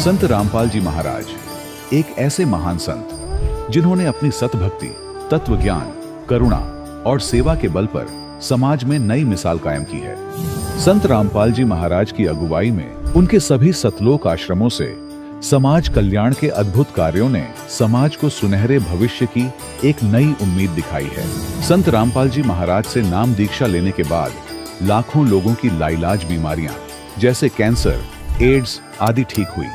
संत रामपाल जी महाराज एक ऐसे महान संत जिन्होंने अपनी सतभक्ति, तत्व ज्ञान, करुणा और सेवा के बल पर समाज में नई मिसाल कायम की है। संत रामपाल जी महाराज की अगुवाई में उनके सभी सतलोक आश्रमों से समाज कल्याण के अद्भुत कार्यों ने समाज को सुनहरे भविष्य की एक नई उम्मीद दिखाई है। संत रामपाल जी महाराज से नाम दीक्षा लेने के बाद लाखों लोगों की लाइलाज बीमारियां जैसे कैंसर, एड्स आदि ठीक हुई।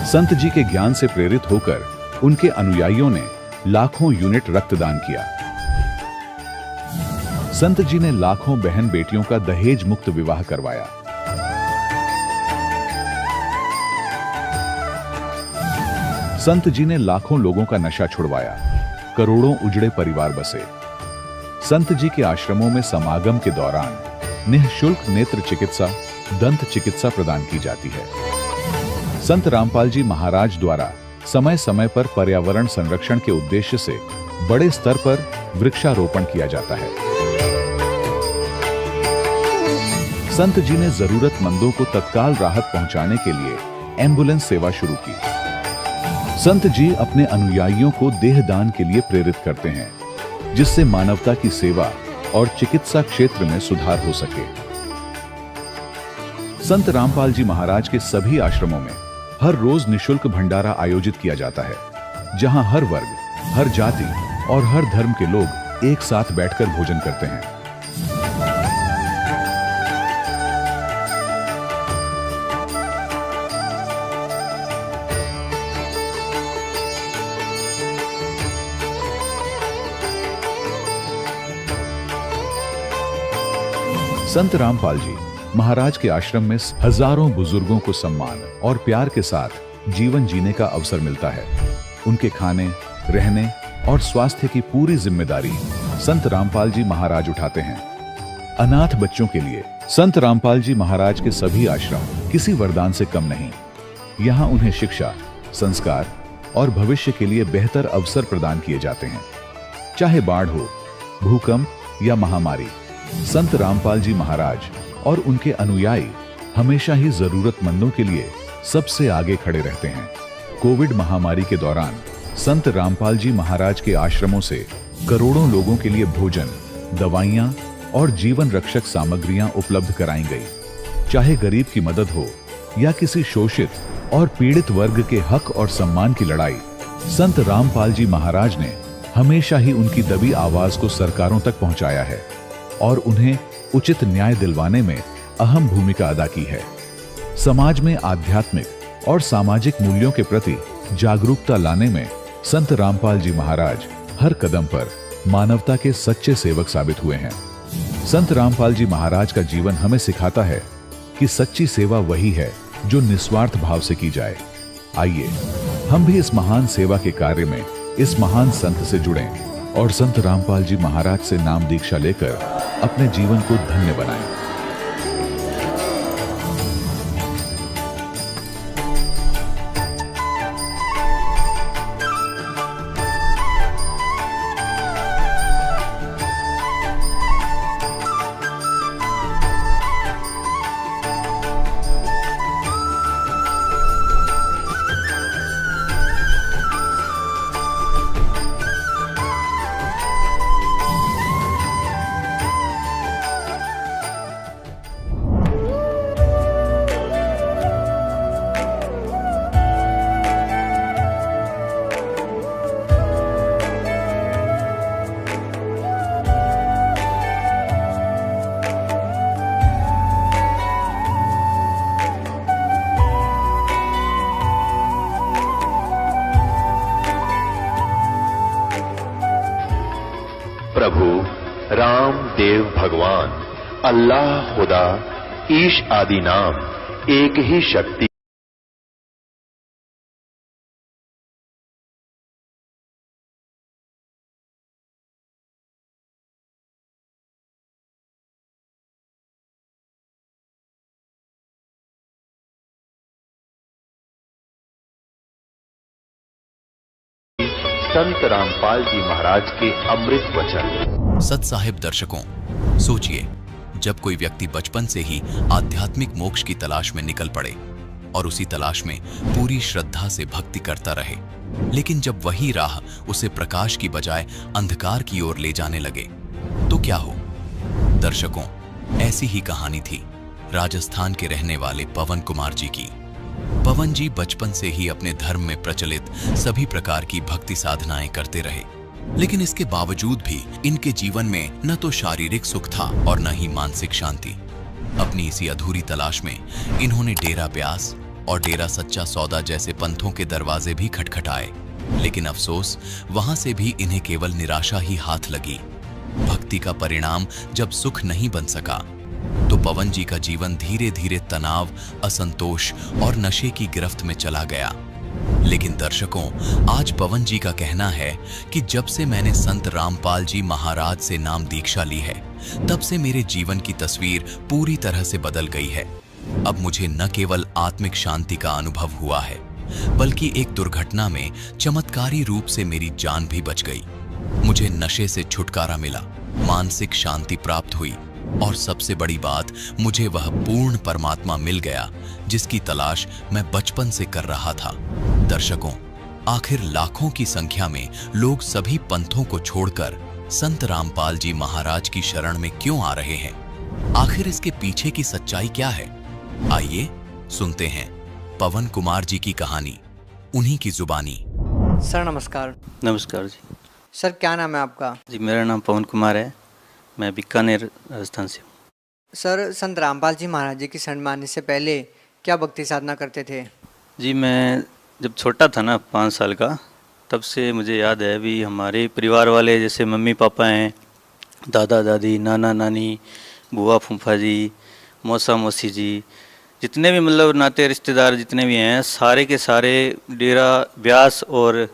संत जी के ज्ञान से प्रेरित होकर उनके अनुयायियों ने लाखों यूनिट रक्तदान किया। संत जी ने लाखों बहन बेटियों का दहेज मुक्त विवाह करवाया। संत जी ने लाखों लोगों का नशा छुड़वाया, करोड़ों उजड़े परिवार बसे। संत जी के आश्रमों में समागम के दौरान निःशुल्क नेत्र चिकित्सा, दंत चिकित्सा प्रदान की जाती है। संत रामपाल जी महाराज द्वारा समय समय पर पर्यावरण संरक्षण के उद्देश्य से बड़े स्तर पर वृक्षारोपण किया जाता है। संत जी ने जरूरतमंदों को तत्काल राहत पहुंचाने के लिए एम्बुलेंस सेवा शुरू की। संत जी अपने अनुयायियों को देहदान के लिए प्रेरित करते हैं, जिससे मानवता की सेवा और चिकित्सा क्षेत्र में सुधार हो सके। संत रामपाल जी महाराज के सभी आश्रमों में हर रोज निःशुल्क भंडारा आयोजित किया जाता है, जहां हर वर्ग, हर जाति और हर धर्म के लोग एक साथ बैठकर भोजन करते हैं। संत रामपाल जी महाराज के आश्रम में हजारों बुजुर्गों को सम्मान और प्यार के साथ जीवन जीने का अवसर मिलता है। उनके खाने, रहने और स्वास्थ्य की पूरी जिम्मेदारी संत रामपाल जी महाराज उठाते हैं। अनाथ बच्चों के लिए संत रामपाल जी महाराज के सभी आश्रम किसी वरदान से कम नहीं। यहाँ उन्हें शिक्षा, संस्कार और भविष्य के लिए बेहतर अवसर प्रदान किए जाते हैं। चाहे बाढ़ हो, भूकंप या महामारी, संत रामपाल जी महाराज और उनके अनुयायी हमेशा ही जरूरतमंदों के लिए सबसे आगे खड़े रहते हैं। कोविड महामारी के दौरान संत रामपाल जी महाराज के आश्रमों से करोड़ों लोगों के लिए भोजन, दवाइयां और जीवन रक्षक सामग्रियां उपलब्ध कराई गई। चाहे गरीब की मदद हो या किसी शोषित और पीड़ित वर्ग के हक और सम्मान की लड़ाई, संत रामपाल जी महाराज ने हमेशा ही उनकी दबी आवाज को सरकारों तक पहुंचाया है और उन्हें उचित न्याय दिलवाने में अहम भूमिका अदा की है। समाज में आध्यात्मिक और सामाजिक मूल्यों के प्रति जागरूकता लाने में संत रामपाल जी महाराज हर कदम पर मानवता के सच्चे सेवक साबित हुए हैं। संत रामपाल जी महाराज का जीवन हमें सिखाता है कि सच्ची सेवा वही है जो निस्वार्थ भाव से की जाए। आइए हम भी इस महान सेवा के कार्य में इस महान संत से जुड़ें और संत रामपाल जी महाराज से नाम दीक्षा लेकर अपने जीवन को धन्य बनाएं। प्रभु राम देव भगवान अल्लाह खुदा ईश आदि नाम एक ही शक्ति। संत रामपाल जी महाराज के अमृत वचन। सत साहिब दर्शकों, सोचिए, जब कोई व्यक्ति बचपन से ही आध्यात्मिक मोक्ष की तलाश में निकल पड़े और उसी तलाश में पूरी श्रद्धा से भक्ति करता रहे। लेकिन जब वही राह उसे प्रकाश की बजाय अंधकार की ओर ले जाने लगे तो क्या हो? दर्शकों, ऐसी ही कहानी थी राजस्थान के रहने वाले पवन कुमार जी की। पवन जी बचपन से ही अपने धर्म में प्रचलित सभी प्रकार की भक्ति साधनाएं करते रहे, लेकिन इसके बावजूद भी इनके जीवन में न तो शारीरिक सुख था और न ही मानसिक शांति। अपनी इसी अधूरी तलाश में इन्होंने डेरा ब्यास और डेरा सच्चा सौदा जैसे पंथों के दरवाजे भी खटखटाए, लेकिन अफसोस वहां से भी इन्हें केवल निराशा ही हाथ लगी। भक्ति का परिणाम जब सुख नहीं बन सका तो पवन जी का जीवन धीरे धीरे तनाव, असंतोष और नशे की गिरफ्त में चला गया। लेकिन दर्शकों, आज पवन जी का कहना है कि जब से मैंने संत रामपाल जी महाराज से नाम दीक्षा ली है, तब से मेरे जीवन की तस्वीर पूरी तरह से बदल गई है। अब मुझे न केवल आत्मिक शांति का अनुभव हुआ है, बल्कि एक दुर्घटना में चमत्कारी रूप से मेरी जान भी बच गई। मुझे नशे से छुटकारा मिला, मानसिक शांति प्राप्त हुई और सबसे बड़ी बात, मुझे वह पूर्ण परमात्मा मिल गया जिसकी तलाश मैं बचपन से कर रहा था। दर्शकों, आखिर लाखों की संख्या में लोग सभी पंथों को छोड़कर संत रामपाल जी महाराज की शरण में क्यों आ रहे हैं? आखिर इसके पीछे की सच्चाई क्या है? आइए सुनते हैं पवन कुमार जी की कहानी, उन्हीं की जुबानी। सर नमस्कार। नमस्कार जी। सर क्या नाम है आपका? जी मेरा नाम पवन कुमार है, मैं बीकानेर राजस्थान से हूँ। सर संत रामपाल जी महाराज जी की शरण में आने से पहले क्या भक्ति साधना करते थे? जी मैं जब छोटा था ना, 5 साल का, तब से मुझे याद है भी हमारे परिवार वाले जैसे मम्मी पापा हैं, दादा दादी, नाना नानी, बुआ फूफा जी, मौसा मौसी जी, जितने भी मतलब नाते रिश्तेदार जितने भी हैं, सारे के सारे डेरा ब्यास और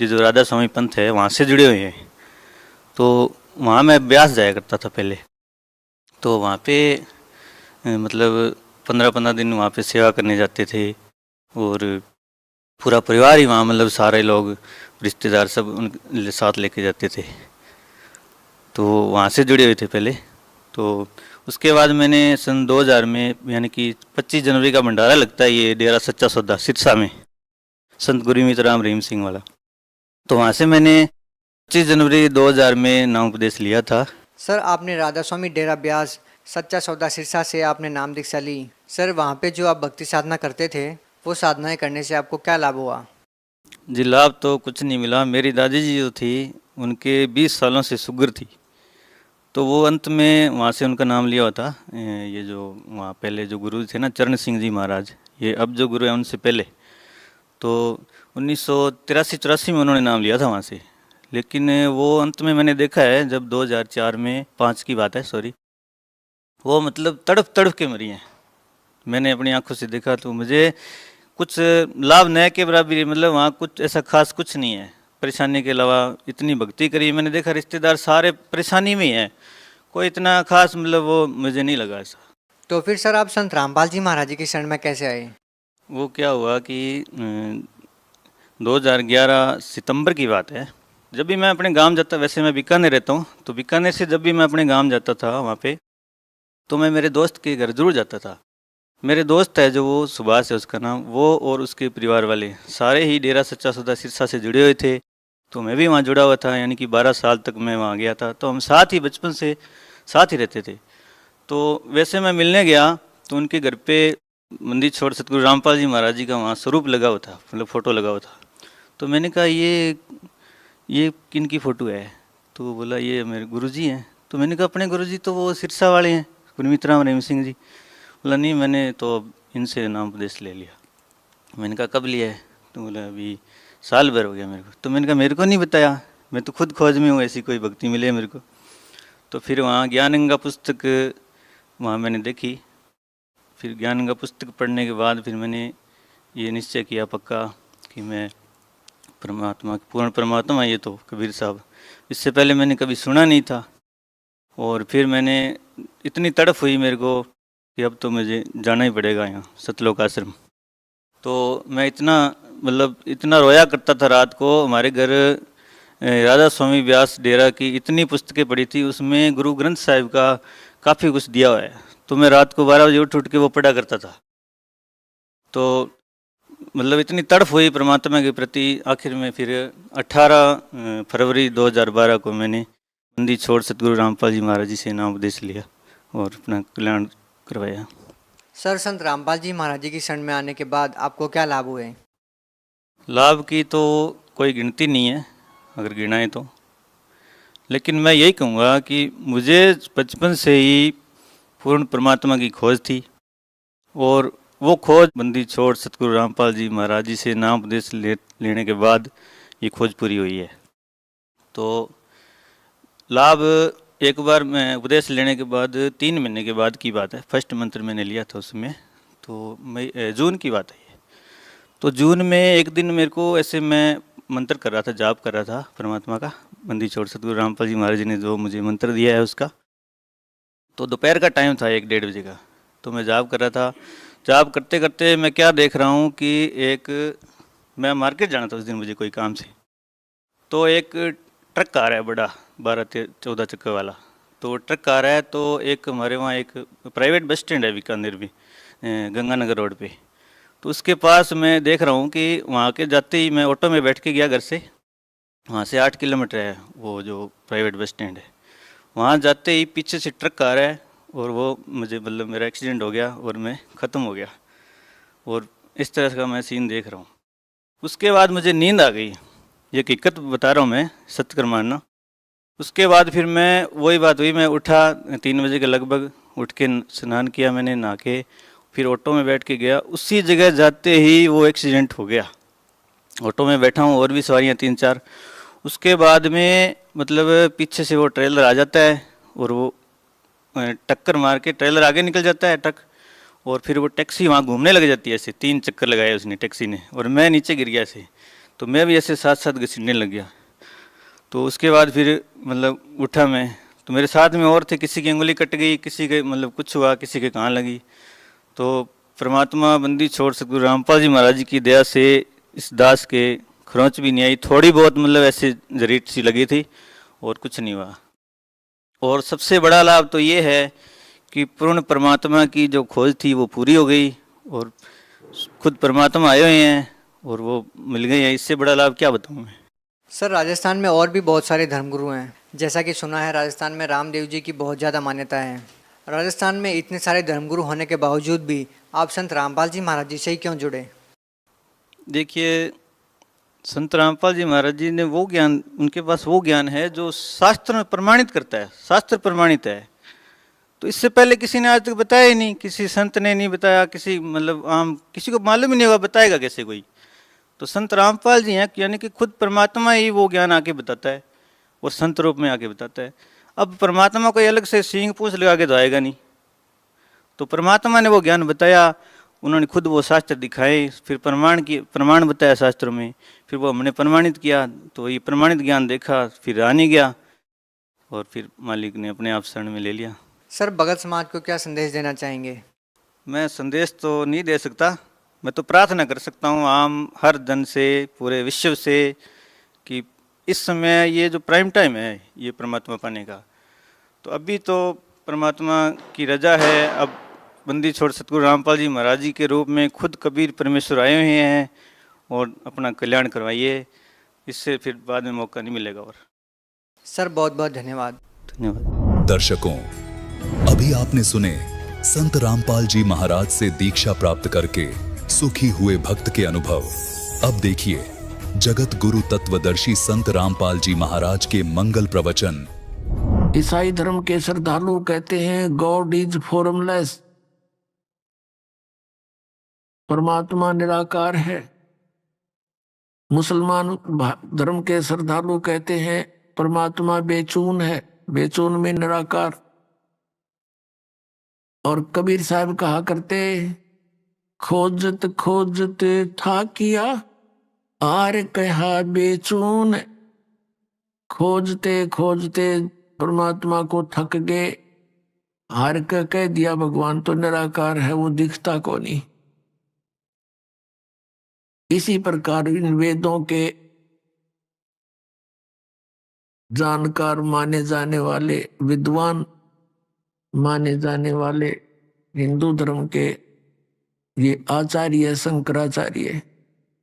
जो राधा स्वामी पंथ है वहाँ से जुड़े हुए हैं। तो वहाँ मैं ब्यास जाया करता था पहले। तो वहाँ पे मतलब 15-15 दिन वहाँ पे सेवा करने जाते थे और पूरा परिवार ही वहाँ, मतलब सारे लोग रिश्तेदार सब उन साथ लेके जाते थे। तो वहाँ से जुड़े हुए थे पहले। तो उसके बाद मैंने सन 2000 में, यानी कि 25 जनवरी का भंडारा लगता है ये डेरा सच्चा सौदा सिरसा में, संत गुरमीत राम रहीम सिंह वाला। तो वहाँ से मैंने 25 जनवरी 2000 में नाम उपदेश लिया था। सर आपने राधा स्वामी डेरा ब्यास सच्चा सौदा सिरसा से आपने नाम दीक्षा ली। सर वहाँ पे जो आप भक्ति साधना करते थे, वो साधनाएं करने से आपको क्या लाभ हुआ? जी लाभ तो कुछ नहीं मिला। मेरी दादी जी जो थी उनके 20 सालों से शुगर थी, तो वो अंत में वहाँ से उनका नाम लिया हुआ था। ये जो वहाँ पहले जो गुरु थे ना, चरण सिंह जी महाराज, ये अब जो गुरु हैं उनसे पहले, तो 1983-84 में उन्होंने नाम लिया था वहाँ से। लेकिन वो अंत में मैंने देखा है जब 2004 में 5 की बात है, सॉरी, वो मतलब तड़प तड़प के मरी हैं। मैंने अपनी आंखों से देखा तो मुझे कुछ लाभ न के बराबर, मतलब वहाँ कुछ ऐसा खास कुछ नहीं है परेशानी के अलावा। इतनी भक्ति करी, मैंने देखा रिश्तेदार सारे परेशानी में ही हैं, कोई इतना खास मतलब वो मुझे नहीं लगा ऐसा। तो फिर सर आप संत रामपाल जी महाराज जी की शरण में कैसे आए? वो क्या हुआ कि 2011 सितंबर की बात है, जब भी मैं अपने गांव जाता, वैसे मैं बीकानेर रहता हूँ, तो बीकानेर से जब भी मैं अपने गांव जाता था वहाँ पे, तो मैं मेरे दोस्त के घर जरूर जाता था। मेरे दोस्त है जो वो सुभाष है उसका नाम, वो और उसके परिवार वाले सारे ही डेरा सच्चा सौदा सिरसा से जुड़े हुए थे। तो मैं भी वहाँ जुड़ा हुआ था, यानी कि 12 साल तक मैं वहाँ गया था। तो हम साथ ही बचपन से साथ ही रहते थे। तो वैसे मैं मिलने गया तो उनके घर पे मंदिर छोड़ सतगुरु रामपाल जी महाराज जी का वहाँ स्वरूप लगा हुआ था, मतलब फ़ोटो लगा हुआ था। तो मैंने कहा ये किन की फ़ोटो है? तो वो बोला ये मेरे गुरुजी हैं। तो मैंने कहा अपने गुरुजी तो वो सिरसा वाले हैं, गुरमीत राम रहीम सिंह जी। बोला नहीं, मैंने तो इनसे नाम उपदेश ले लिया। मैंने कहा कब लिया है? तो बोला अभी साल भर हो गया मेरे को। तो मैंने कहा मेरे को नहीं बताया, मैं तो खुद खोज में हूँ, ऐसी कोई भक्ति मिले मेरे को। तो फिर वहाँ ज्ञानगंगा पुस्तक वहाँ मैंने देखी। फिर ज्ञानगंगा पुस्तक पढ़ने के बाद फिर मैंने ये निश्चय किया पक्का कि मैं परमात्मा, पूर्ण परमात्मा ये तो कबीर साहब, इससे पहले मैंने कभी सुना नहीं था। और फिर मैंने इतनी तड़फ हुई मेरे को कि अब तो मुझे जाना ही पड़ेगा यहाँ सतलोक आश्रम। तो मैं इतना रोया करता था रात को। हमारे घर राधा स्वामी व्यास डेरा की इतनी पुस्तकें पढ़ी थी, उसमें गुरु ग्रंथ साहिब का काफ़ी कुछ दिया हुआ है। तो मैं रात को 12 बजे उठ के वो पढ़ा करता था। तो मतलब इतनी तड़फ हुई परमात्मा के प्रति, आखिर में फिर 18 फरवरी 2012 को मैंने बंदी छोड़ सतगुरु रामपाल जी महाराज जी से नाम उपदेश लिया और अपना कल्याण करवाया। सर, संत रामपाल जी महाराज जी की शरण में आने के बाद आपको क्या लाभ हुए? लाभ की तो कोई गिनती नहीं है अगर गिनाएं तो, लेकिन मैं यही कहूँगा कि मुझे बचपन से ही पूर्ण परमात्मा की खोज थी और वो खोज बंदी छोड़ सतगुरु रामपाल जी महाराज जी से नाम उपदेश लेने के बाद ये खोज पूरी हुई है। तो लाभ, एक बार मैं उपदेश लेने के बाद 3 महीने के बाद की बात है, फर्स्ट मंत्र मैंने लिया था उसमें, तो जून की बात है ये। तो जून में एक दिन मेरे को ऐसे मैं मंत्र कर रहा था, जाप कर रहा था परमात्मा का, बंदी छोड़ सतगुरु रामपाल जी महाराज जी ने जो मुझे मंत्र दिया है उसका। तो दोपहर का टाइम था, 1-1:30 बजे का। तो मैं जाप कर रहा था। जाप करते करते मैं क्या देख रहा हूँ कि मैं मार्केट जाना था उस दिन मुझे कोई काम से। तो एक ट्रक आ रहा है बड़ा, 12-14 चक्कर वाला। तो ट्रक आ रहा है, तो एक हमारे वहाँ एक प्राइवेट बस स्टैंड है बीकानेर में, गंगानगर रोड पे। तो उसके पास मैं देख रहा हूँ कि वहाँ के जाते ही मैं ऑटो में बैठ के गया घर से, वहाँ से 8 किलोमीटर है वो जो प्राइवेट बस स्टैंड है। वहाँ जाते ही पीछे से ट्रक आ रहा है और वो मुझे, मतलब मेरा एक्सीडेंट हो गया और मैं ख़त्म हो गया। और इस तरह का मैं सीन देख रहा हूँ। उसके बाद मुझे नींद आ गई, ये हकीकत बता रहा हूँ मैं, सत्य कर मानना। उसके बाद फिर मैं, वही बात हुई, मैं उठा 3 बजे के लगभग, उठ के स्नान किया मैंने, नहा के फिर ऑटो में बैठ के गया। उसी जगह जाते ही वो एक्सीडेंट हो गया। ऑटो में बैठा हूँ और भी सवारियाँ 3-4। उसके बाद में मतलब पीछे से वो ट्रेलर आ जाता है और वो टक्कर मार के ट्रेलर आगे निकल जाता है ट्रक, और फिर वो टैक्सी वहाँ घूमने लग जाती है ऐसे। 3 चक्कर लगाए उसने टैक्सी ने, और मैं नीचे गिर गया ऐसे। तो मैं भी ऐसे साथ साथ घसीटने लग गया। तो उसके बाद फिर मतलब उठा मैं, तो मेरे साथ में और थे, किसी की उंगली कट गई, किसी के मतलब कुछ हुआ, किसी के कान लगी। तो परमात्मा बंदी छोड़ सतगुरु रामपाल जी महाराज जी की दया से इस दास के खरोंच भी नहीं आई, थोड़ी बहुत मतलब ऐसे जरीट सी लगी थी और कुछ नहीं हुआ। और सबसे बड़ा लाभ तो ये है कि पूर्ण परमात्मा की जो खोज थी वो पूरी हो गई और खुद परमात्मा आए हुए हैं और वो मिल गई है। इससे बड़ा लाभ क्या बताऊँ मैं। सर, राजस्थान में और भी बहुत सारे धर्मगुरु हैं, जैसा कि सुना है राजस्थान में रामदेव जी की बहुत ज़्यादा मान्यता है। राजस्थान में इतने सारे धर्मगुरु होने के बावजूद भी आप संत रामपाल जी महाराज जी से ही क्यों जुड़े? देखिए, संत रामपाल जी महाराज जी ने वो ज्ञान, उनके पास वो ज्ञान है जो शास्त्र में प्रमाणित करता है, शास्त्र प्रमाणित है। तो इससे पहले किसी ने आज तक बताया ही नहीं, किसी संत ने नहीं बताया, किसी मतलब आम किसी को मालूम ही नहीं होगा, बताएगा कैसे कोई। तो संत रामपाल जी हैं, यानी कि खुद परमात्मा ही वो ज्ञान आके बताता है और संत रूप में आके बताता है। अब परमात्मा कोई अलग से सींग पूंछ लगा के तो आएगा नहीं। तो परमात्मा ने वो ज्ञान बताया, उन्होंने खुद वो शास्त्र दिखाए, फिर प्रमाण बताया शास्त्रों में, फिर वो हमने प्रमाणित किया। तो ये प्रमाणित ज्ञान देखा, फिर आने गया और फिर मालिक ने अपने आप शरण में ले लिया। सर, भगत समाज को क्या संदेश देना चाहेंगे? मैं संदेश तो नहीं दे सकता, मैं तो प्रार्थना कर सकता हूँ आम हर जन से, पूरे विश्व से, कि इस समय ये जो प्राइम टाइम है ये परमात्मा पाने का, तो अभी तो परमात्मा की रजा है। अब बंदी छोड़ सतगुरु रामपाल जी महाराज जी के रूप में खुद कबीर परमेश्वर आए हुए हैं और अपना कल्याण करवाइए, इससे फिर बाद में मौका नहीं मिलेगा। और सर, बहुत बहुत धन्यवाद। धन्यवाद। दर्शकों, अभी आपने सुने संत रामपाल जी महाराज से दीक्षा प्राप्त करके सुखी हुए भक्त के अनुभव। अब देखिए जगत गुरु तत्वदर्शी संत रामपाल जी महाराज के मंगल प्रवचन। ईसाई धर्म के श्रद्धालु कहते हैं गॉड इज फॉर्मलेस, परमात्मा निराकार है। मुसलमान धर्म के श्रद्धालु कहते हैं परमात्मा बेचून है, बेचून में निराकार। और कबीर साहब कहा करते खोजत खोजत था किया आर कहा बेचून। खोजते खोजते परमात्मा को थक गए, हार कर कह दिया भगवान तो निराकार है, वो दिखता को नहीं। इसी प्रकार इन वेदों के जानकार माने जाने वाले, विद्वान माने जाने वाले हिंदू धर्म के ये आचार्य शंकराचार्य,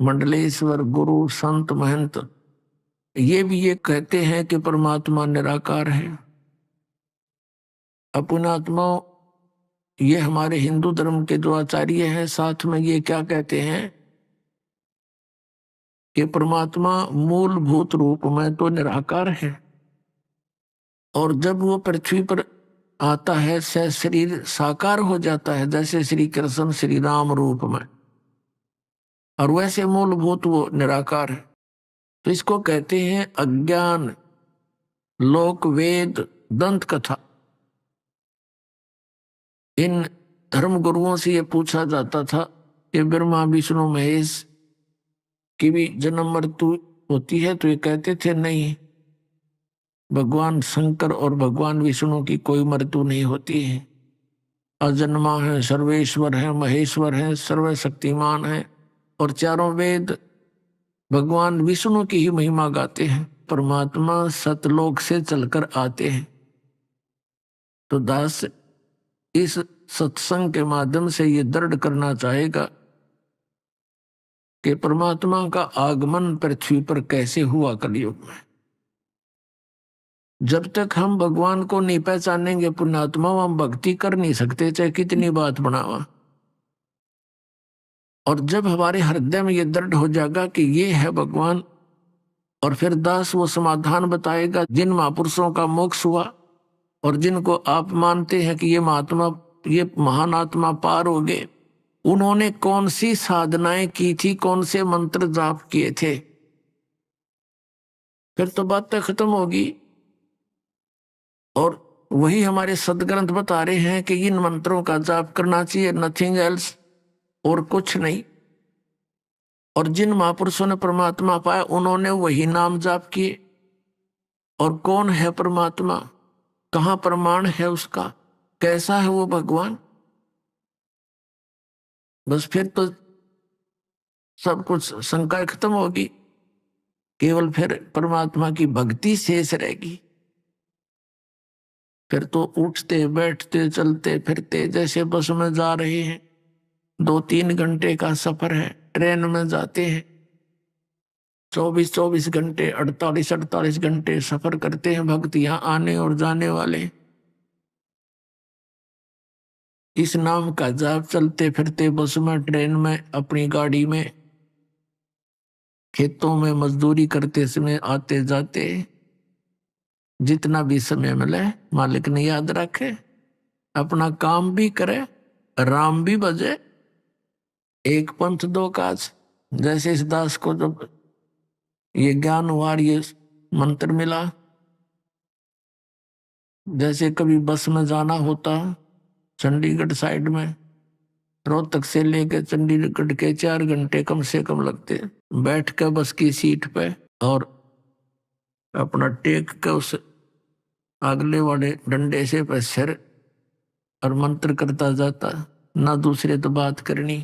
मंडलेश्वर, गुरु, संत, महंत, ये भी ये कहते हैं कि परमात्मा निराकार है। अपनात्मा, ये हमारे हिंदू धर्म के जो आचार्य हैं, साथ में ये क्या कहते हैं कि परमात्मा मूलभूत रूप में तो निराकार है, और जब वो पृथ्वी पर आता है से शरीर साकार हो जाता है, जैसे श्री कृष्ण श्री राम रूप में, और वैसे मूलभूत वो निराकार है। तो इसको कहते हैं अज्ञान, लोक वेद, दंत कथा। इन धर्म गुरुओं से ये पूछा जाता था कि ब्रह्मा विष्णु महेश की भी जन्म मृत्यु होती है, तो ये कहते थे नहीं, भगवान शंकर और भगवान विष्णु की कोई मृत्यु नहीं होती है, अजन्मा है, सर्वेश्वर है, महेश्वर है, सर्वशक्तिमान है। और चारों वेद भगवान विष्णु की ही महिमा गाते हैं। परमात्मा सतलोक से चलकर आते हैं। तो दास इस सत्संग के माध्यम से ये दृढ़ करना चाहेगा कि परमात्मा का आगमन पृथ्वी पर कैसे हुआ कलयुग में। जब तक हम भगवान को नहीं पहचानेंगे पुण्यात्मा, हम भक्ति कर नहीं सकते, चाहे कितनी बात बनावा। और जब हमारे हृदय में ये दृढ़ हो जाएगा कि ये है भगवान, और फिर दास वो समाधान बताएगा जिन महापुरुषों का मोक्ष हुआ और जिनको आप मानते हैं कि ये महात्मा, ये महान आत्मा पार हो गए, उन्होंने कौन सी साधनाएं की थी, कौन से मंत्र जाप किए थे, फिर तो बात खत्म होगी। और वही हमारे सदग्रंथ बता रहे हैं कि इन मंत्रों का जाप करना चाहिए, नथिंग एल्स, और कुछ नहीं। और जिन महापुरुषों ने परमात्मा पाया उन्होंने वही नाम जाप किए। और कौन है परमात्मा, कहाँ प्रमाण है उसका, कैसा है वो भगवान, बस फिर तो सब कुछ शंका खत्म होगी। केवल फिर परमात्मा की भक्ति शेष रहेगी। फिर तो उठते बैठते चलते फिरते जैसे बस में जा रहे हैं, 2-3 घंटे का सफर है, ट्रेन में जाते हैं, 24-24 घंटे, 48-48 घंटे सफर करते हैं भक्त, यहाँ आने और जाने वाले। इस नाम का जाप चलते फिरते बस में, ट्रेन में, अपनी गाड़ी में, खेतों में मजदूरी करते समय, आते जाते, जितना भी समय मिले मालिक ने याद रखे, अपना काम भी करे, राम भी बजे, एक पंथ दो काज। जैसे इस दास को जब ये ज्ञान हुआ, ये मंत्र मिला, जैसे कभी बस में जाना होता, चंडीगढ़ साइड में, रोहतक से लेकर चंडीगढ़ के 4 घंटे कम से कम लगते, बैठ कर बस की सीट पे और अपना टेक के उस अगले वाले डंडे से पर सिर और मंत्र करता जाता, ना दूसरे तो बात करनी।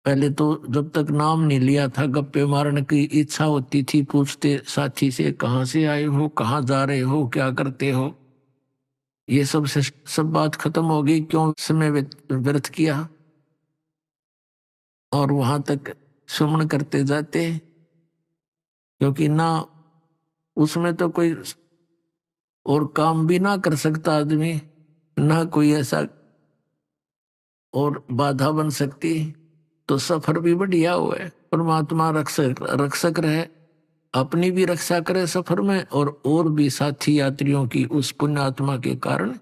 पहले तो जब तक नाम नहीं लिया था, गप्पे मारने की इच्छा होती थी, पूछते साथी से कहाँ से आए हो, कहाँ जा रहे हो, क्या करते हो, ये सब बात खत्म हो गई। क्यों समय व्यर्थ किया, और वहां तक सुमन करते जाते, क्योंकि ना उसमें तो कोई और काम भी ना कर सकता आदमी, ना कोई ऐसा और बाधा बन सकती, तो सफर भी बढ़िया हुआ है। परमात्मा रक्षक रहे, अपनी भी रक्षा करे सफर में, और भी साथी यात्रियों की उस पुण्यात्मा के कारण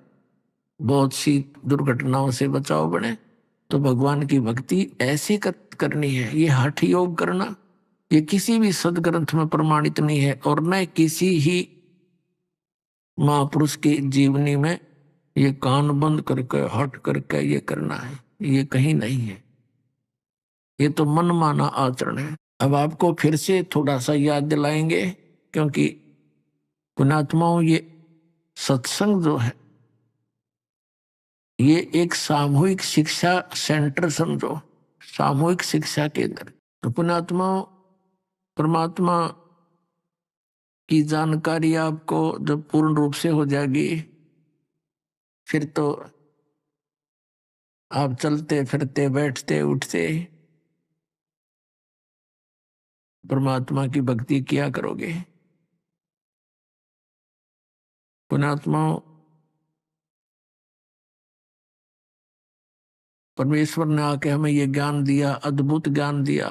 बहुत सी दुर्घटनाओं से बचाव बने। तो भगवान की भक्ति ऐसी करनी है। ये हठ योग करना, ये किसी भी सदग्रंथ में प्रमाणित नहीं है, और न किसी ही महापुरुष की जीवनी में ये कान बंद करके हट करके ये करना है, ये कहीं नहीं है। ये तो मनमाना आचरण है। अब आपको फिर से थोड़ा सा याद दिलाएंगे, क्योंकि पुण्यात्माओं, ये सत्संग जो है ये एक सामूहिक शिक्षा सेंटर समझो, सामूहिक शिक्षा केंद्र। तो पुण्यात्माओं, परमात्मा की जानकारी आपको जब पूर्ण रूप से हो जाएगी, फिर तो आप चलते फिरते बैठते उठते परमात्मा की भक्ति किया करोगे। पुण्यात्माओं, परमेश्वर ने आके हमें ये ज्ञान दिया, अद्भुत ज्ञान दिया,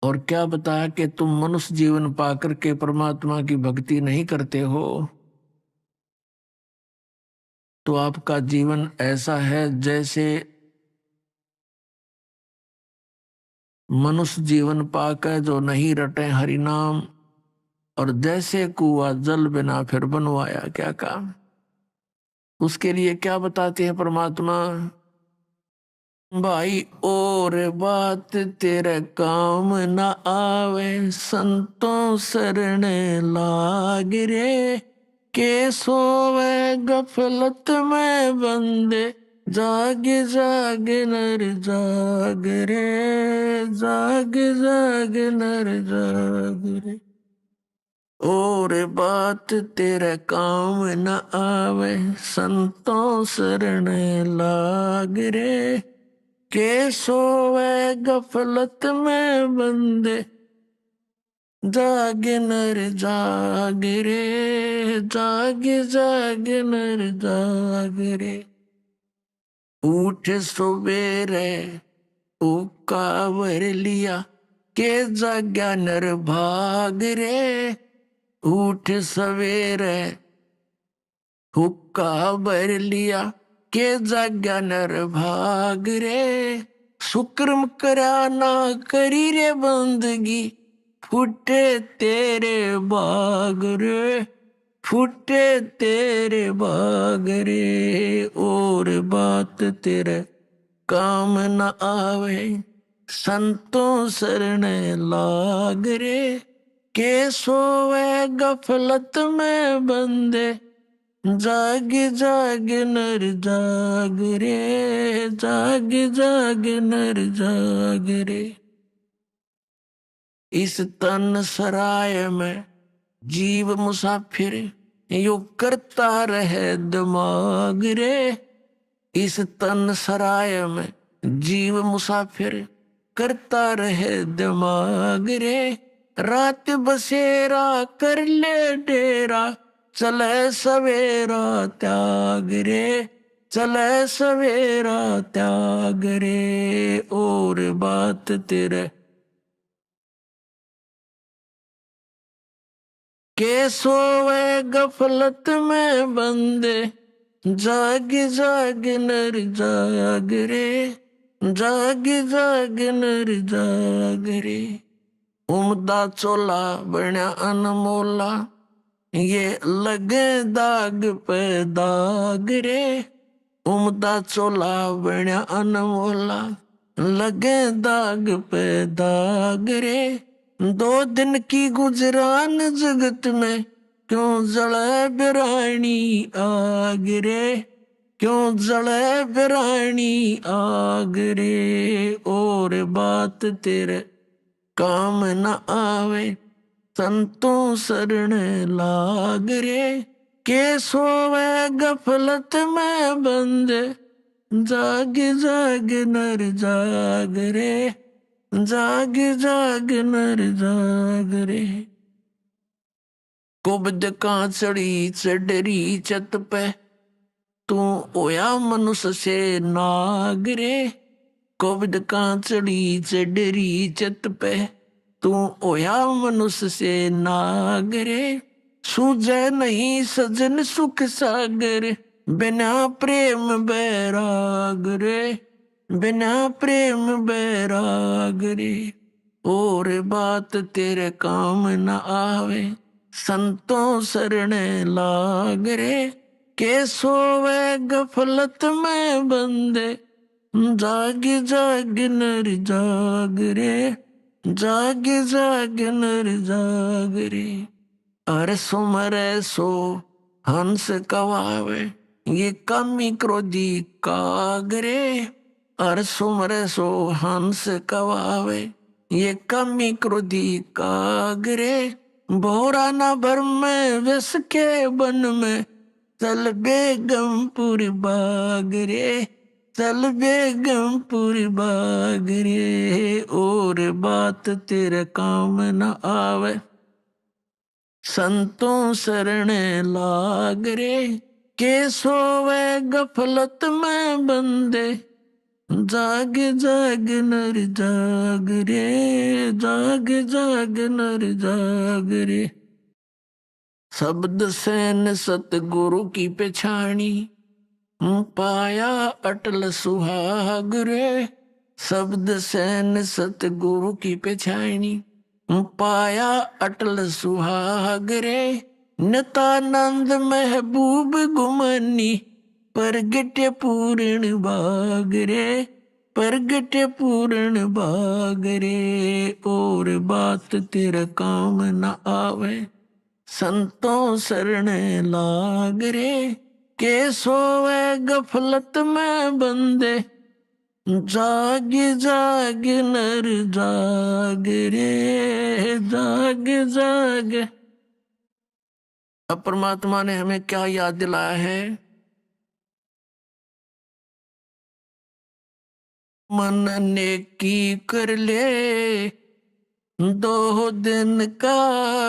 और क्या बताया कि तुम मनुष्य जीवन पाकर के परमात्मा की भक्ति नहीं करते हो, तो आपका जीवन ऐसा है जैसे मनुष्य जीवन पाकर जो नहीं रटे हरि नाम, और जैसे कुआ जल बिना फिर बनवाया क्या काम। उसके लिए क्या बताते हैं परमात्मा, भाई और बात तेरे काम न आवे, संतों शरण लाग रे, के सोवे गफलत में बंदे, जाग जाग नर जाग रे, जाग जाग नर जाग रे। और बात तेरे काम न आवे, संतों शरण लाग रे, के सोवे गफलत में बंदे, जाग नर जाग रे, जाग जाग नर जाग रे। उठ सवेरे उकावर लिया, के जाग्या नर भाग रे, उठ सवेरे हुक्का भर लिया, के जाग्या नर भाग रे, शुक्रम करा ना करी रे बंदगी, फूटे तेरे बाग रे, फूटे तेरे बाग रे। और बात तेरे काम न आवे, संतों शरण लाग रे, के सोवे गफलत में बंदे, जाग जाग नर जाग रे, जाग जाग नर जाग रे। इस तन सराय में जीव मुसाफिर, यो करता रहे दिमाग रे, इस तन सराय में जीव मुसाफिर, करता रहे दिमाग रे, रात बसेरा कर ले डेरा, चले सवेरा त्याग रे, चले सवेरा त्याग रे। और बात तेरे के सोवे गफलत में बंदे, जाग जाग नर जाग रे, जाग जाग नर जाग रे। उमदा चोला बन्या अनमोला, ये लगे दाग पे दाग रे, उमदा चोला बन्या अनमोला, लगे दाग पे दाग रे। दो दिन की गुजरान जगत में, क्यों जले बिरानी आग रे, क्यों जले बिरानी आग रे। और बात तेरे काम न आवे, संतों शरण लाग रे, के सोवे गफलत में बंदे, जाग जाग नर जाग रे, जाग जाग नर जाग रे। कुब्द कांचड़ी चढ़री छत पे, तू ओया मनुष्य से नाग रे, कुब्द कांचड़ी चढ़री छत पे, तू ओया मनुष्य से नाग रे। सूझे नहीं सजन सुख सागर, बिना प्रेम बैराग रे, बिना प्रेम बैराग रे। और बात तेरे काम न आवे, संतों शरण लाग रे, के सोवे गफलत में बंदे, जाग जाग नर जाग रे, जाग जाग नर जाग रे। अरे सुमरे सो हंस कवावे, ये कमी क्रोधी कागरे। अरे सुमरे सो हंस कवावे, ये कमी क्रोधी कागरे। भोरा न भर में विष के बन में, चल बेगमपुर बाग रे, चल बेगमपुर बाग रे, और बात तेरे काम न आवे, संतों शरण लाग रे, के सोवे गफलत में बंदे, जाग जाग नर जाग रे, जाग जाग नर जाग रे। शब्द सैन सतगुरु की पेछाणी, पाया अटल सुहाग रे, शब्द सैन सतगुरु की पेछाणी, पाया अटल सुहाग रे, नितानंद महबूब गुमनी, प्रगट पूर्ण बाग रे, प्रगट पूर्ण बाग रे, और बात तेरा काम न आवे, संतों शरण लाग रे, के सोवे गफलत में बंदे, जाग जाग नर जाग रे, जाग जाग। अब परमात्मा ने हमें क्या याद दिलाया है? मन नेकी कर ले, 2 दिन का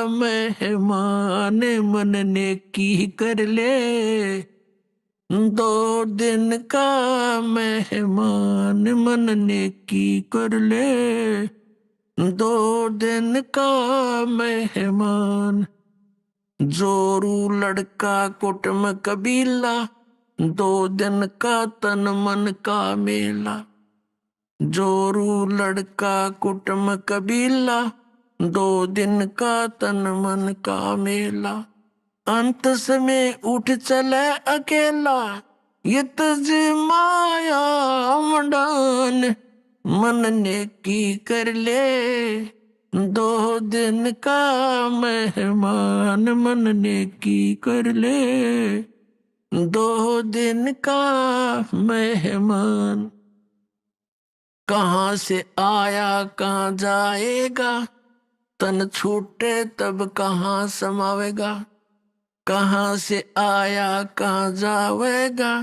मेहमान, मन नेकी कर ले, 2 दिन का मेहमान, मन नेकी कर ले, 2 दिन का मेहमान। जोरू लड़का कुटुम कबीला, 2 दिन का तन मन का मेला, जोरू लड़का कुटुम कबीला, 2 दिन का तन मन का मेला, अंत समय उठ चले अकेला, ये तज माया मंडान, मन नेकी कर ले, 2 दिन का मेहमान, मन नेकी कर ले, 2 दिन का मेहमान। कहाँ से आया कहाँ जाएगा, तन छूटे तब कहाँ समावेगा, कहाँ से आया कहाँ जावेगा,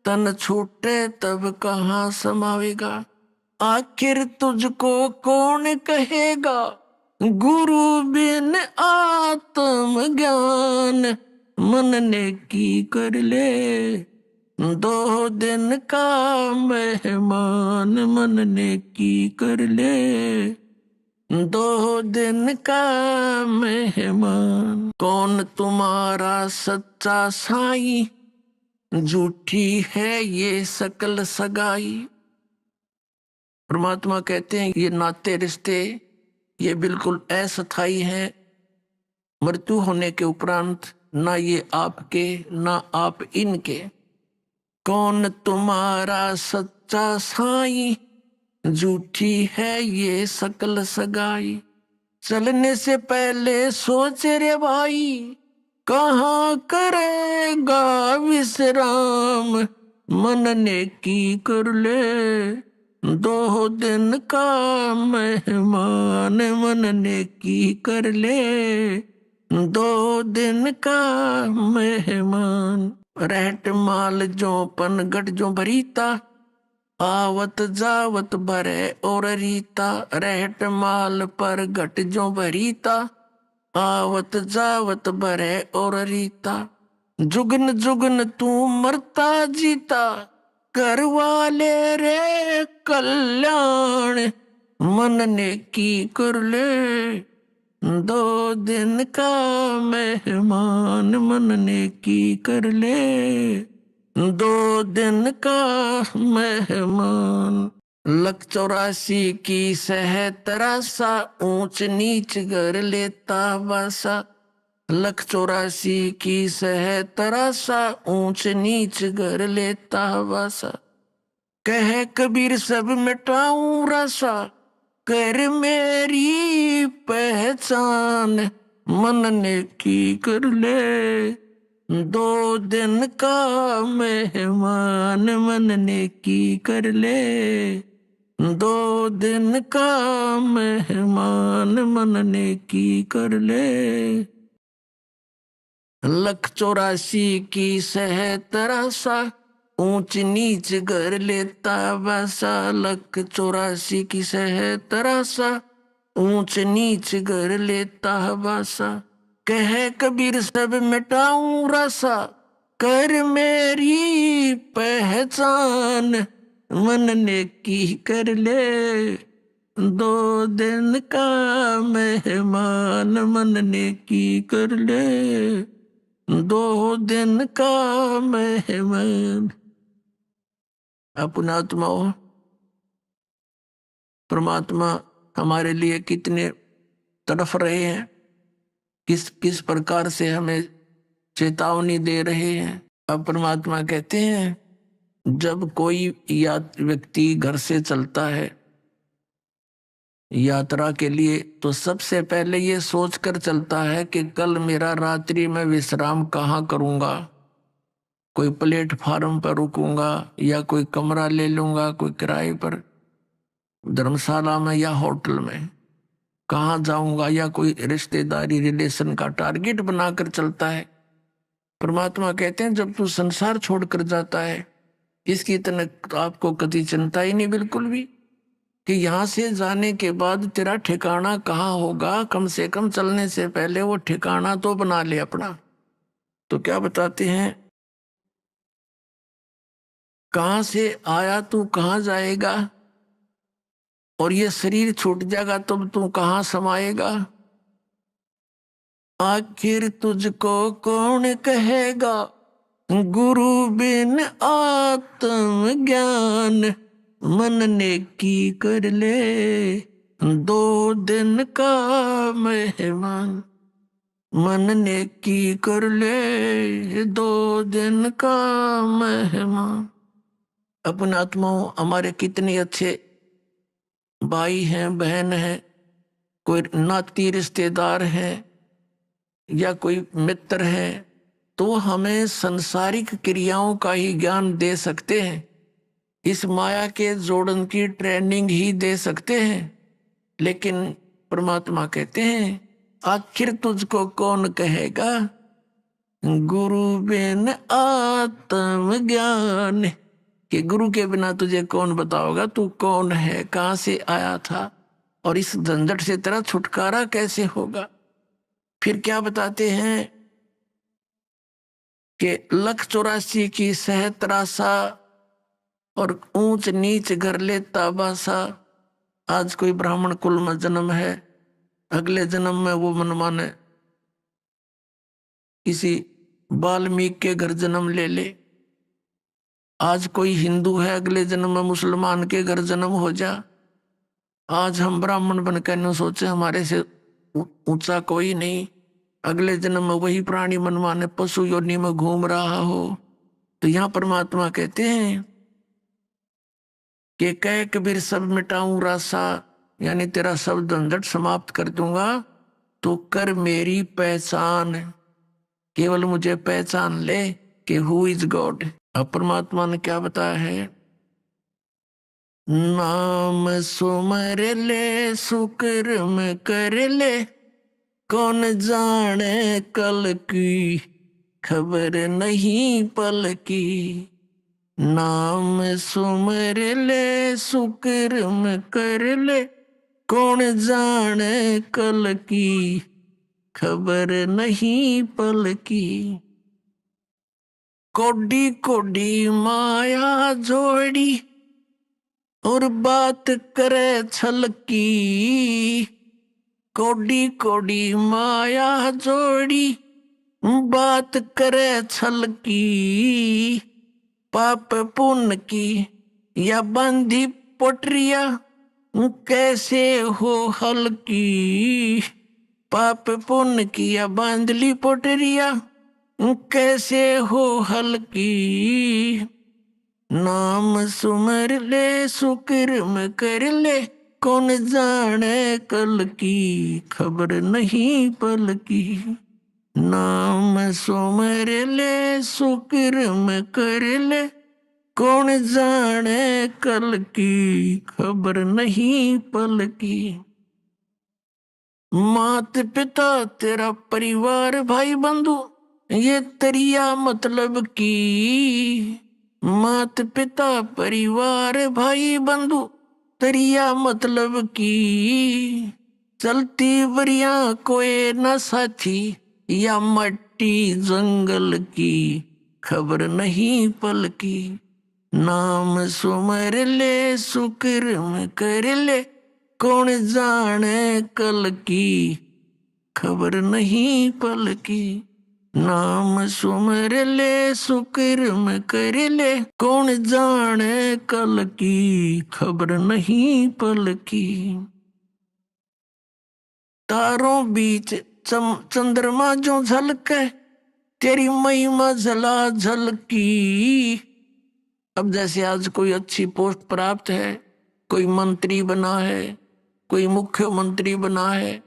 तन छूटे तब कहाँ समावेगा, आखिर तुझको कौन कहेगा, गुरु बिन आत्म ज्ञान, मन नेकी कर ले, 2 दिन का मेहमान, मन नेकी कर ले, 2 दिन का मेहमान। कौन तुम्हारा सच्चा साईं, झूठी है ये सकल सगाई। परमात्मा कहते हैं ये नाते रिश्ते ये बिल्कुल अस्थायी हैं, मृत्यु होने के उपरांत ना ये आपके ना आप इनके। कौन तुम्हारा सच्चा साईं, झूठी है ये सकल सगाई, चलने से पहले सोच रे भाई, कहाँ करेगा विश्राम, मन नेकी कर ले, 2 दिन का मेहमान, मन नेकी कर ले, 2 दिन का मेहमान। रहट माल जो पनगट जो भरीता, आवत जावत भरे और रीता, रहट माल पर घट जो भरीता, आवत जावत भरे और रीता, जुगन जुगन तू मरता जीता, कर वाले रे कल्याण, मन नेकी कर ले, 2 दिन का मेहमान, मन नेकी कर ले, 2 दिन का मेहमान। 184 की सह तरासा, ऊंच नीच कर लेता वासा, 184 की सह तरासा, ऊंच नीच कर लेता वासा, कह कबीर सब मिटाऊं रासा, कर मेरी पहचान, मन नेकी कर ले, 2 दिन का मेहमान, मन नेकी कर ले, 2 दिन का मेहमान, मन नेकी कर ले। लख 84 की सह तरासा, ऊंच नीच घर लेता वैसा। लख 84 की सह तरासा, ऊंच नीच घर लेता वासा। कह कबीर सब मिटाऊं रासा, कर मेरी पहचान। मन ने की कर ले, 2 दिन का मेहमान। मन ने की कर ले, 2 दिन का मेहमान। अपनात्माओं, परमात्मा हमारे लिए कितने तड़फ रहे हैं, किस किस प्रकार से हमें चेतावनी दे रहे हैं। अब परमात्मा कहते हैं, जब कोई व्यक्ति घर से चलता है यात्रा के लिए, तो सबसे पहले ये सोचकर चलता है कि कल मेरा रात्रि में विश्राम कहाँ करूँगा। कोई प्लेटफार्म पर रुकूंगा या कोई कमरा ले लूँगा, कोई किराए पर, धर्मशाला में या होटल में कहाँ जाऊँगा, या कोई रिश्तेदारी रिलेशन का टारगेट बनाकर चलता है। परमात्मा कहते हैं, जब तू संसार छोड़कर जाता है, इसकी इतना आपको कभी चिंता ही नहीं बिल्कुल भी, कि यहाँ से जाने के बाद तेरा ठिकाना कहाँ होगा। कम से कम चलने से पहले वो ठिकाना तो बना ले अपना। तो क्या बताते हैं, कहाँ से आया तू कहाँ जाएगा, और ये शरीर छूट जाएगा तब तू कहाँ समाएगा। आखिर तुझको कौन कहेगा, गुरु बिन आत्म ज्ञान। मन ने की कर ले, 2 दिन का मेहमान। मन ने की कर ले, 2 दिन का मेहमान। अपने आत्माओं, हमारे कितने अच्छे भाई हैं, बहन हैं, कोई नाती रिश्तेदार हैं या कोई मित्र है, तो हमें संसारिक क्रियाओं का ही ज्ञान दे सकते हैं, इस माया के जोड़न की ट्रेनिंग ही दे सकते हैं। लेकिन परमात्मा कहते हैं, आखिर तुझको कौन कहेगा, गुरु बिन आत्म ज्ञान। कि गुरु के बिना तुझे कौन बताओगा तू कौन है, कहाँ से आया था, और इस झंझट से तेरा छुटकारा कैसे होगा। फिर क्या बताते हैं कि लख 84 की सह तरासा, और ऊंच नीच घर लेता बासा। आज कोई ब्राह्मण कुल में जन्म है, अगले जन्म में वो मनमाने किसी वाल्मीकि के घर जन्म ले ले। आज कोई हिंदू है, अगले जन्म में मुसलमान के घर जन्म हो जा। आज हम ब्राह्मण बनकर न सोचे हमारे से ऊंचा कोई नहीं, अगले जन्म में वही प्राणी मनमाने पशु योनि में घूम रहा हो। तो यहाँ परमात्मा कहते हैं कि कह कबीर सब मिटाऊं रासा, यानी तेरा सब झंझट समाप्त कर दूंगा, तो कर मेरी पहचान। केवल मुझे पहचान ले कि हु इज गॉड। अब परमात्मा ने क्या बताया है, नाम सुमर ले सुकर्म कर ले, कौन जाने कल की खबर नहीं पल की। नाम सुमर ले सुकर्म कर ले, कौन जाने कल की खबर नहीं पल की। कोडी कोडी माया जोड़ी, और बात करे छल की। कोडी कोडी माया जोड़ी, बात करे छल की। पाप पुण्य की या बंधी पोटरिया, कैसे हो हल्की। पाप पुण्य की या बांधली पोटरिया, कैसे हो हल्की। नाम सुमर ले सुकर्म कर ले, कौन जाने कल की खबर नहीं पल की। नाम सुमर ले सुकर्म कर ले, कौन जाने कल की खबर नहीं पल की। मात पिता तेरा परिवार भाई बंधु, ये तरिया मतलब की मात पिता परिवार भाई बंधु, तरिया मतलब की चलती बरिया कोई न साथी, या मट्टी जंगल की खबर नहीं पल की। नाम सुमर ले सुकर्म कर ले, कौन जाने कल की खबर नहीं पल की। नाम सुमर ले सुकर्म कर ले, कौन जाने कल की खबर नहीं पल की। तारों बीच चंद्रमा जो झलके, तेरी महिमा झला झलकी। अब जैसे आज कोई अच्छी पोस्ट प्राप्त है, कोई मंत्री बना है, कोई मुख्यमंत्री बना है,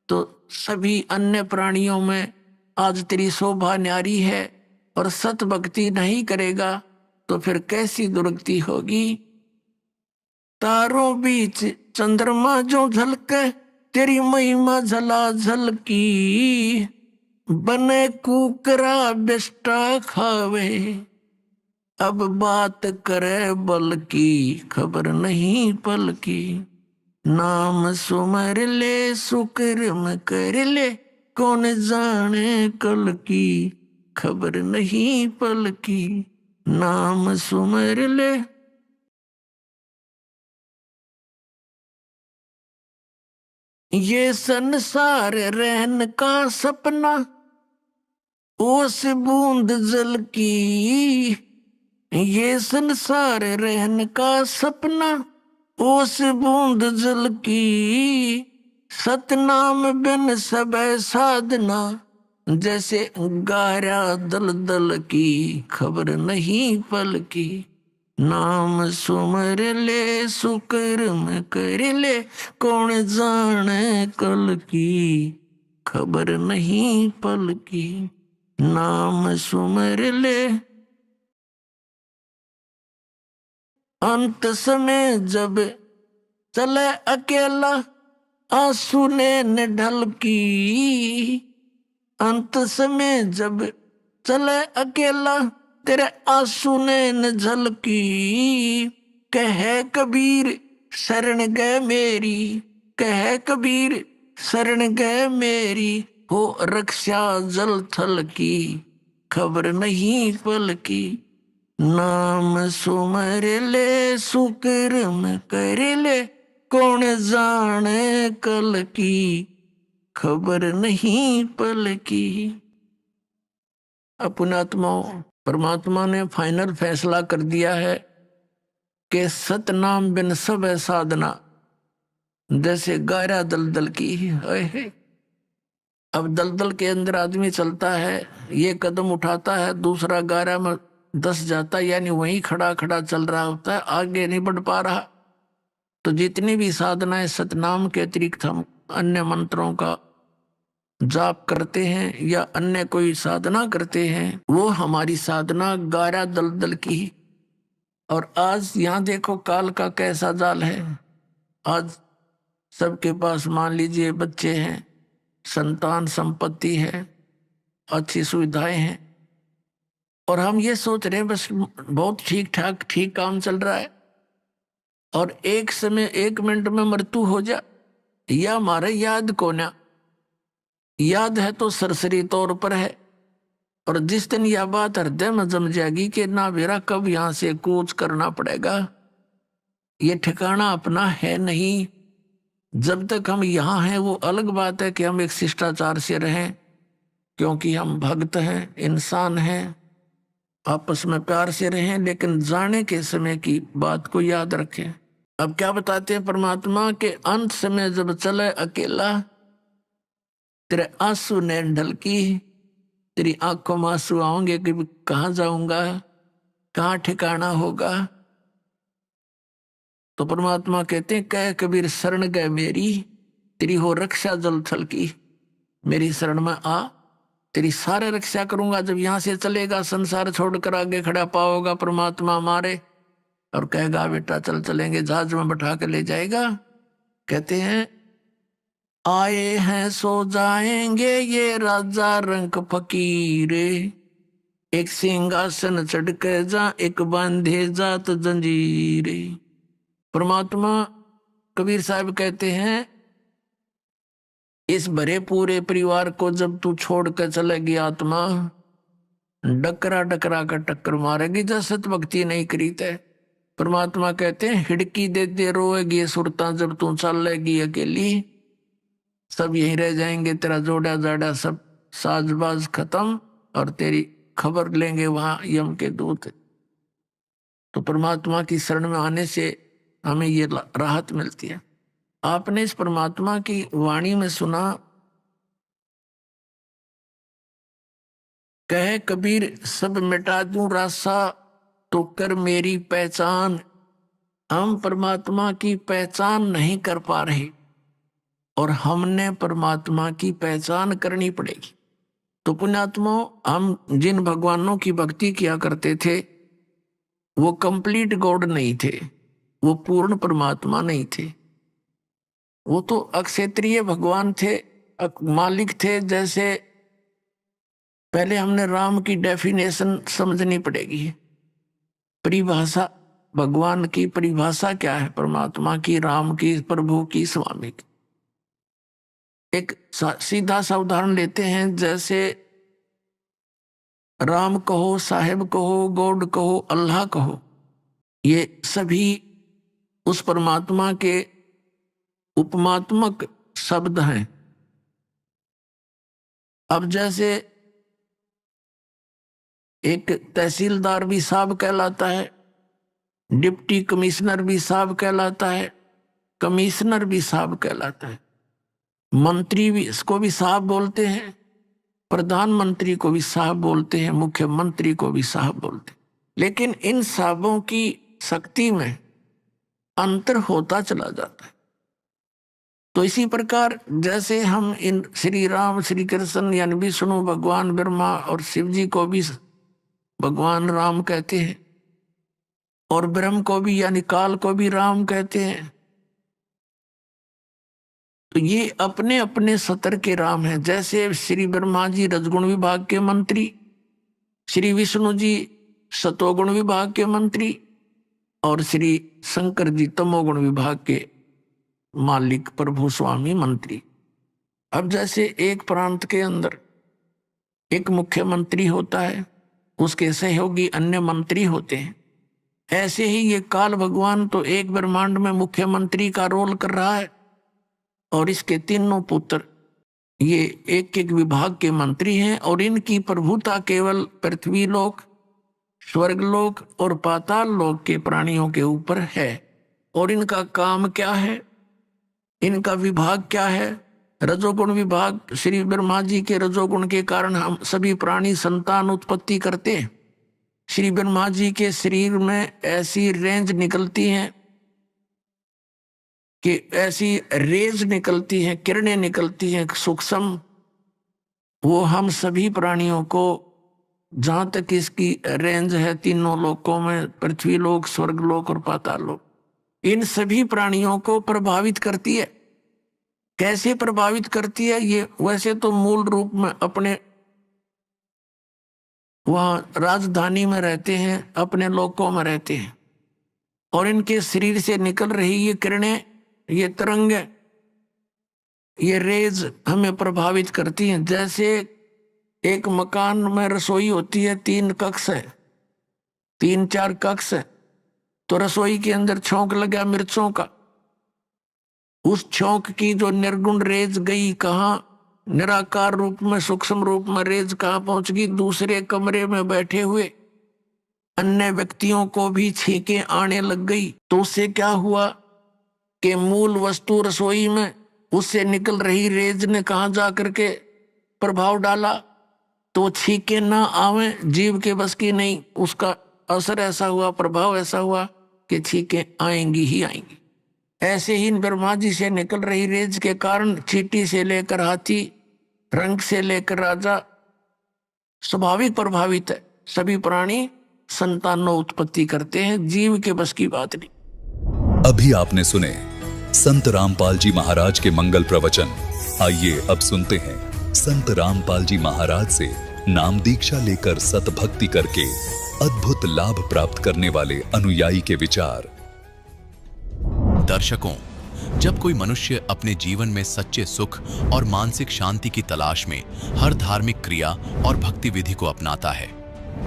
तो सभी अन्य प्राणियों में आज तेरी शोभा न्यारी है, और सत भक्ति नहीं करेगा तो फिर कैसी दुर्गति होगी। तारों बीच चंद्रमा जो झलके, तेरी महिमा झला झलकी। बने कुकरा बेस्टा खावे, अब बात करे बल की खबर नहीं पल की। नाम सुमर ले सुकर्म कर ले, कौन जाने कल की खबर नहीं पल की। नाम सुमर ले। ये संसार रहन का सपना, ओस बूंद जल की। ये संसार रहन का सपना, ओस बूंद जल की। सतनाम बिन सब साधना, जैसे गारा दल दल की खबर नहीं पल की। नाम सुमर ले सुकर्म कर ले, कौन जाने कल की खबर नहीं पल की। नाम सुमर ले। अंत समय जब चले अकेला, आंसू ने ढल की। अंत समय जब चले अकेला, तेरे आंसू ने झलकी। कहे कबीर शरण गए मेरी, कहे कबीर शरण गए मेरी। हो रक्षा जल थल की खबर नहीं पल की। नाम सुमर ले सुकर्म कर ले, कौन जाने कल की खबर नहीं पल की। अपनात्माओं, परमात्मा ने फाइनल फैसला कर दिया है कि सतनाम बिन सब है साधना, जैसे गारा दलदल की है। अब दलदल के अंदर आदमी चलता है, ये कदम उठाता है, दूसरा गारा में दस जाता है, यानी वहीं खड़ा खड़ा चल रहा होता है, आगे नहीं बढ़ पा रहा। तो जितनी भी साधनाएं सतनाम के अतिरिक्त हम अन्य मंत्रों का जाप करते हैं या अन्य कोई साधना करते हैं, वो हमारी साधना गारा दलदल की। और आज यहाँ देखो काल का कैसा जाल है। आज सबके पास मान लीजिए बच्चे हैं, संतान संपत्ति है, अच्छी सुविधाएं हैं, और हम ये सोच रहे हैं बस बहुत ठीक ठाक ठीक काम चल रहा है, और एक समय 1 मिनट में मृत्यु हो जा, या हमारे याद को ना याद है तो सरसरी तौर पर है। और जिस दिन यह बात हृदय में जम जाएगी कि ना मेरा कब यहां से कूच करना पड़ेगा, ये ठिकाना अपना है नहीं। जब तक हम यहाँ हैं वो अलग बात है कि हम एक शिष्टाचार से रहें, क्योंकि हम भक्त हैं, इंसान हैं, आपस में प्यार से रहें, लेकिन जाने के समय की बात को याद रखें। अब क्या बताते हैं परमात्मा के अंत समय जब चले अकेला, तेरे आंसू ने ढलकी, तेरी आंखों में आंसू आओगे कि कहाँ जाऊंगा, कहाँ ठिकाना होगा। तो परमात्मा कहते हैं कह कबीर शरण गए मेरी, तेरी हो रक्षा जल थल की। मेरी शरण में आ, तेरी सारे रक्षा करूंगा। जब यहां से चलेगा संसार छोड़कर आगे खड़ा पाओगा परमात्मा हमारे, और कहेगा बेटा चल चलेंगे, जहाज में बैठा के ले जाएगा। कहते हैं आए हैं सो जाएंगे ये राजा रंक फकीरे, एक सिंहासन चढ़ के जा एक बांधे जात जंजीरे। परमात्मा कबीर साहब कहते हैं इस भरे पूरे परिवार को जब तू छोड़ कर चलेगी आत्मा, डकरा डकरा कर टक्कर मारेगी जब सत भक्ति नहीं करी तै। परमात्मा कहते हैं हिड़की दे दे रोएगी सुरता जब तू चलेगी अकेली, सब यहीं रह जाएंगे, तेरा जोड़ा जाड़ा सब साजबाज खत्म और तेरी खबर लेंगे वहां यम के दूत। तो परमात्मा की शरण में आने से हमें ये राहत मिलती है। आपने इस परमात्मा की वाणी में सुना, कहे कबीर सब मिटा दूं रासा तो कर मेरी पहचान। हम परमात्मा की पहचान नहीं कर पा रहे और हमने परमात्मा की पहचान करनी पड़ेगी। तो पुण्यात्मा, हम जिन भगवानों की भक्ति किया करते थे वो कंप्लीट गॉड नहीं थे, वो पूर्ण परमात्मा नहीं थे, वो तो अक्षेत्रीय भगवान थे, मालिक थे। जैसे पहले हमने राम की डेफिनेशन समझनी पड़ेगी, परिभाषा, भगवान की परिभाषा क्या है, परमात्मा की, राम की, प्रभु की, स्वामी की। एक सीधा सा उदाहरण लेते हैं, जैसे राम कहो, साहेब कहो, गॉड कहो, अल्लाह कहो, ये सभी उस परमात्मा के उपमात्मक शब्द हैं। अब जैसे एक तहसीलदार भी साहब कहलाता है, डिप्टी कमिश्नर भी साहब कहलाता है, कमिश्नर भी साहब कहलाता है, मंत्री भी इसको भी साहब बोलते हैं, प्रधानमंत्री को भी साहब बोलते हैं, मुख्यमंत्री को भी साहब बोलते हैं। लेकिन इन साहबों की शक्ति में अंतर होता चला जाता है। तो इसी प्रकार जैसे हम इन श्री राम, श्री कृष्ण यानी विष्णु भगवान, ब्रह्मा और शिव जी को भी भगवान राम कहते हैं और ब्रह्म को भी यानी काल को भी राम कहते हैं। तो ये अपने अपने सतर के राम हैं। जैसे श्री ब्रह्मा जी रजगुण विभाग के मंत्री, श्री विष्णु जी सतोगुण विभाग के मंत्री और श्री शंकर जी तमोगुण विभाग के मालिक, प्रभु, स्वामी, मंत्री। अब जैसे एक प्रांत के अंदर एक मुख्यमंत्री होता है, उसके सहयोगी अन्य मंत्री होते हैं, ऐसे ही ये काल भगवान तो एक ब्रह्मांड में मुख्यमंत्री का रोल कर रहा है और इसके तीनों पुत्र ये एक एक विभाग के मंत्री हैं और इनकी प्रभुता केवल पृथ्वी लोक, स्वर्गलोक और पाताल लोक के प्राणियों के ऊपर है। और इनका काम क्या है, इनका विभाग क्या है? रजोगुण विभाग। श्री ब्रह्मा जी के रजोगुण के कारण हम सभी प्राणी संतान उत्पत्ति करते हैं। श्री ब्रह्मा जी के शरीर में ऐसी रेंज निकलती हैं कि ऐसी रेज निकलती हैं, किरणें निकलती हैं सूक्ष्म, वो हम सभी प्राणियों को, जहां तक इसकी रेंज है तीनों लोकों में, पृथ्वी लोक, स्वर्गलोक और पाताल लोक, इन सभी प्राणियों को प्रभावित करती है। कैसे प्रभावित करती है? ये वैसे तो मूल रूप में अपने वहां राजधानी में रहते हैं, अपने लोकों में रहते हैं और इनके शरीर से निकल रही ये किरणें, ये तरंग, ये रेज हमें प्रभावित करती हैं। जैसे एक मकान में रसोई होती है, 3 कक्ष है, 3-4 कक्ष है, तो रसोई के अंदर छौंक लगा मिर्चों का, उस छौंक की जो निर्गुण रेज गई कहाँ, निराकार रूप में, सूक्ष्म रूप में रेज कहाँ पहुंच गई? दूसरे कमरे में बैठे हुए अन्य व्यक्तियों को भी छींके आने लग गई। तो उससे क्या हुआ कि मूल वस्तु रसोई में उससे निकल रही रेज ने कहाँ जा करके प्रभाव डाला, तो छींके ना आवे, जीव के बस की नहीं, उसका असर ऐसा हुआ, प्रभाव ऐसा हुआ कि छींके आएंगी ही आएंगी। ऐसे ही ब्रह्मा जी से निकल रही रेज के कारण चींटी से लेकर हाथी, रंग से लेकर राजा स्वाभाविक प्रभावित है। सभी प्राणी संतानों उत्पत्ति करते हैं, जीव के बस की बात नहीं। अभी आपने सुने संत रामपाल जी महाराज के मंगल प्रवचन आइए अब सुनते हैं संत रामपाल जी महाराज से नाम दीक्षा लेकर सतभक्ति करके अद्भुत लाभ प्राप्त करने वाले अनुयायी के विचार। दर्शकों, जब कोई मनुष्य अपने जीवन में सच्चे सुख और मानसिक शांति की तलाश में हर धार्मिक क्रिया और भक्ति विधि को अपनाता है,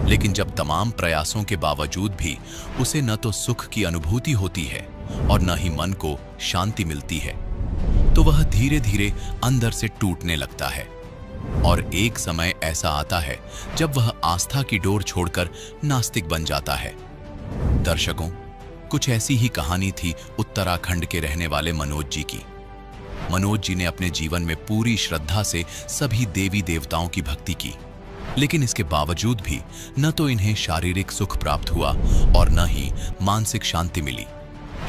लेकिन जब तमाम प्रयासों के बावजूद भी उसे न तो सुख की अनुभूति होती है और न ही मन को शांति मिलती है, तो वह धीरे धीरे अंदर से टूटने लगता है। और एक समय ऐसा आता है जब वह आस्था की डोर छोड़कर नास्तिक बन जाता है। दर्शकों, कुछ ऐसी ही कहानी थी उत्तराखंड के रहने वाले मनोज जी की। मनोज जी ने अपने जीवन में पूरी श्रद्धा से सभी देवी देवताओं की भक्ति की, लेकिन इसके बावजूद भी न तो इन्हें शारीरिक सुख प्राप्त हुआ और न ही मानसिक शांति मिली।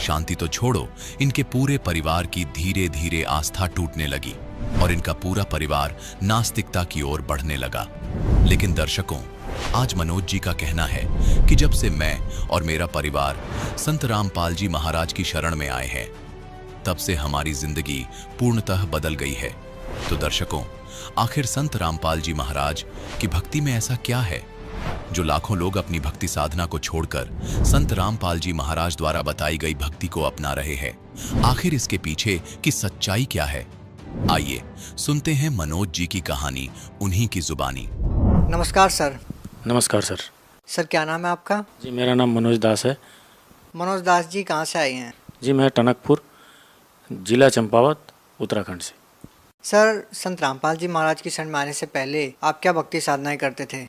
शांति तो छोड़ो, इनके पूरे परिवार की धीरे धीरे आस्था टूटने लगी और इनका पूरा परिवार नास्तिकता की ओर बढ़ने लगा। लेकिन दर्शकों, आज मनोज जी का कहना है कि जब से मैं और मेरा परिवार संत रामपाल जी महाराज की शरण में आए हैं, तब से हमारी जिंदगी पूर्णतः बदल गई है। तो दर्शकों, आखिर संत रामपाल जी महाराज की भक्ति में ऐसा क्या है जो लाखों लोग अपनी भक्ति साधना को छोड़कर संत रामपाल जी महाराज द्वारा बताई गई भक्ति को अपना रहे हैं? आखिर इसके पीछे की सच्चाई क्या है? आइए सुनते हैं मनोज जी की कहानी उन्हीं की जुबानी। नमस्कार सर। नमस्कार सर। सर, क्या नाम है आपका? जी, मेरा नाम मनोज दास है। मनोज दास जी कहाँ से आए हैं? जी, मैं टनकपुर, जिला चंपावत, उत्तराखंड से। सर, संत रामपाल जी महाराज की शरण में आने से पहले आप क्या भक्ति साधनाएं करते थे?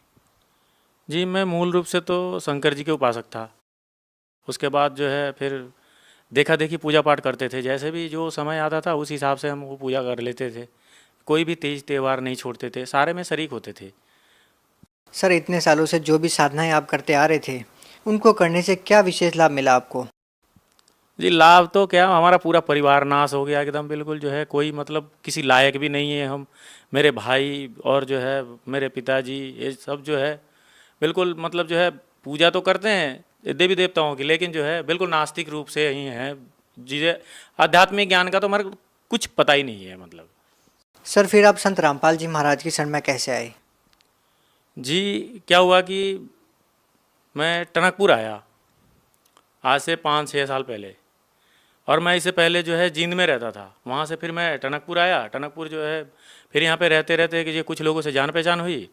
जी, मैं मूल रूप से तो शंकर जी के उपासक था। उसके बाद जो है फिर देखा देखी पूजा पाठ करते थे। जैसे भी जो समय आता था उस हिसाब से हम वो पूजा कर लेते थे। कोई भी तीज त्यौहार नहीं छोड़ते थे, सारे में शरीक होते थे। सर, इतने सालों से जो भी साधनाएं आप करते आ रहे थे, उनको करने से क्या विशेष लाभ मिला आपको? जी, लाभ तो क्या, हमारा पूरा परिवार नाश हो गया एकदम, बिल्कुल जो है कोई मतलब किसी लायक भी नहीं है हम। मेरे भाई और जो है मेरे पिताजी, ये सब जो है बिल्कुल मतलब जो है पूजा तो करते हैं देवी देवताओं की, लेकिन जो है बिल्कुल नास्तिक रूप से ही हैं। जी, आध्यात्मिक ज्ञान का तो हमारे कुछ पता ही नहीं है मतलब। सर, फिर आप संत रामपाल जी महाराज की शरण में कैसे आए? जी, क्या हुआ कि मैं टनकपुर आया आज से 5-6 साल पहले, और मैं इससे पहले जो है जींद में रहता था। वहाँ से फिर मैं टनकपुर आया। टनकपुर जो है फिर यहाँ पे रहते रहते कि कुछ लोगों से जान पहचान हुई।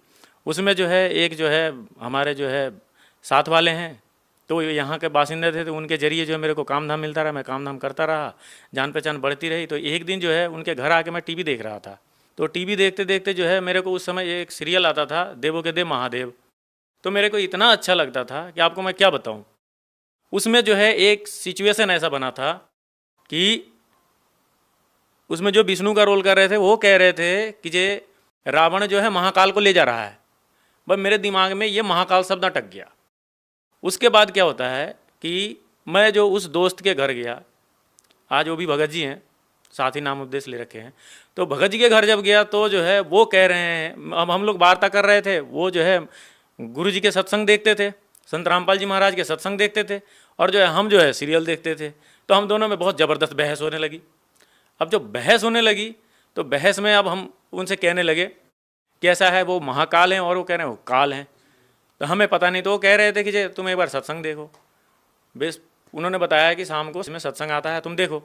उसमें जो है एक जो है हमारे जो है साथ वाले हैं, तो यहाँ के बासिंदे थे, तो उनके जरिए जो है मेरे को काम धाम मिलता रहा, मैं काम धाम करता रहा, जान पहचान बढ़ती रही। तो एक दिन जो है उनके घर आके मैं टीवी देख रहा था। तो टीवी देखते देखते जो है मेरे को उस समय एक सीरियल आता था, देवों के देव महादेव। तो मेरे को इतना अच्छा लगता था कि आपको मैं क्या बताऊँ। उसमें जो है एक सिचुएशन ऐसा बना था कि उसमें जो विष्णु का रोल कर रहे थे वो कह रहे थे कि जे रावण जो है महाकाल को ले जा रहा है। बस मेरे दिमाग में ये महाकाल शब्द अटक गया। उसके बाद क्या होता है कि मैं जो उस दोस्त के घर गया, आज वो भी भगत जी हैं, साथ ही नाम उपदेश ले रखे हैं। तो भगत जी के घर जब गया तो जो है वो कह रहे हैं, अब हम लोग वार्ता कर रहे थे, वो जो है गुरु जी के सत्संग देखते थे, संत रामपाल जी महाराज के सत्संग देखते थे, और जो है हम जो है सीरियल देखते थे। तो हम दोनों में बहुत ज़बरदस्त बहस होने लगी। अब जो बहस होने लगी तो बहस में अब हम उनसे कहने लगे कि ऐसा है वो महाकाल हैं और वो कह रहे हैं वो काल हैं। तो हमें पता नहीं, तो वो कह रहे थे कि जे तुम एक बार सत्संग देखो। बेस उन्होंने बताया कि शाम को इसमें सत्संग आता है, तुम देखो।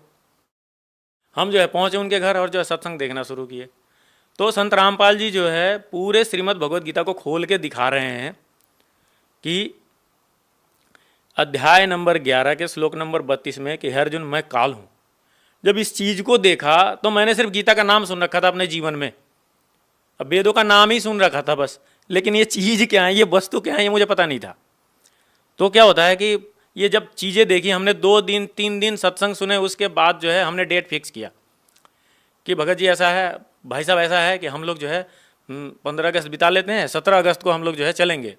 हम जो है पहुँचे उनके घर और जो है सत्संग देखना शुरू किए। तो संत रामपाल जी जो है पूरे श्रीमद् भगवद गीता को खोल के दिखा रहे हैं कि अध्याय नंबर 11 के श्लोक नंबर 32 में कि हे अर्जुन, मैं काल हूँ। जब इस चीज़ को देखा तो मैंने सिर्फ गीता का नाम सुन रखा था अपने जीवन में, अब वेदों का नाम ही सुन रखा था बस, लेकिन ये चीज़ क्या है, ये वस्तु क्या है, ये मुझे पता नहीं था। तो क्या होता है कि ये जब चीज़ें देखी, हमने 2 दिन 3 दिन सत्संग सुने, उसके बाद जो है हमने डेट फिक्स किया कि भगत जी ऐसा है, भाई साहब ऐसा है कि हम लोग जो है 15 अगस्त बिता लेते हैं, 17 अगस्त को हम लोग जो है चलेंगे।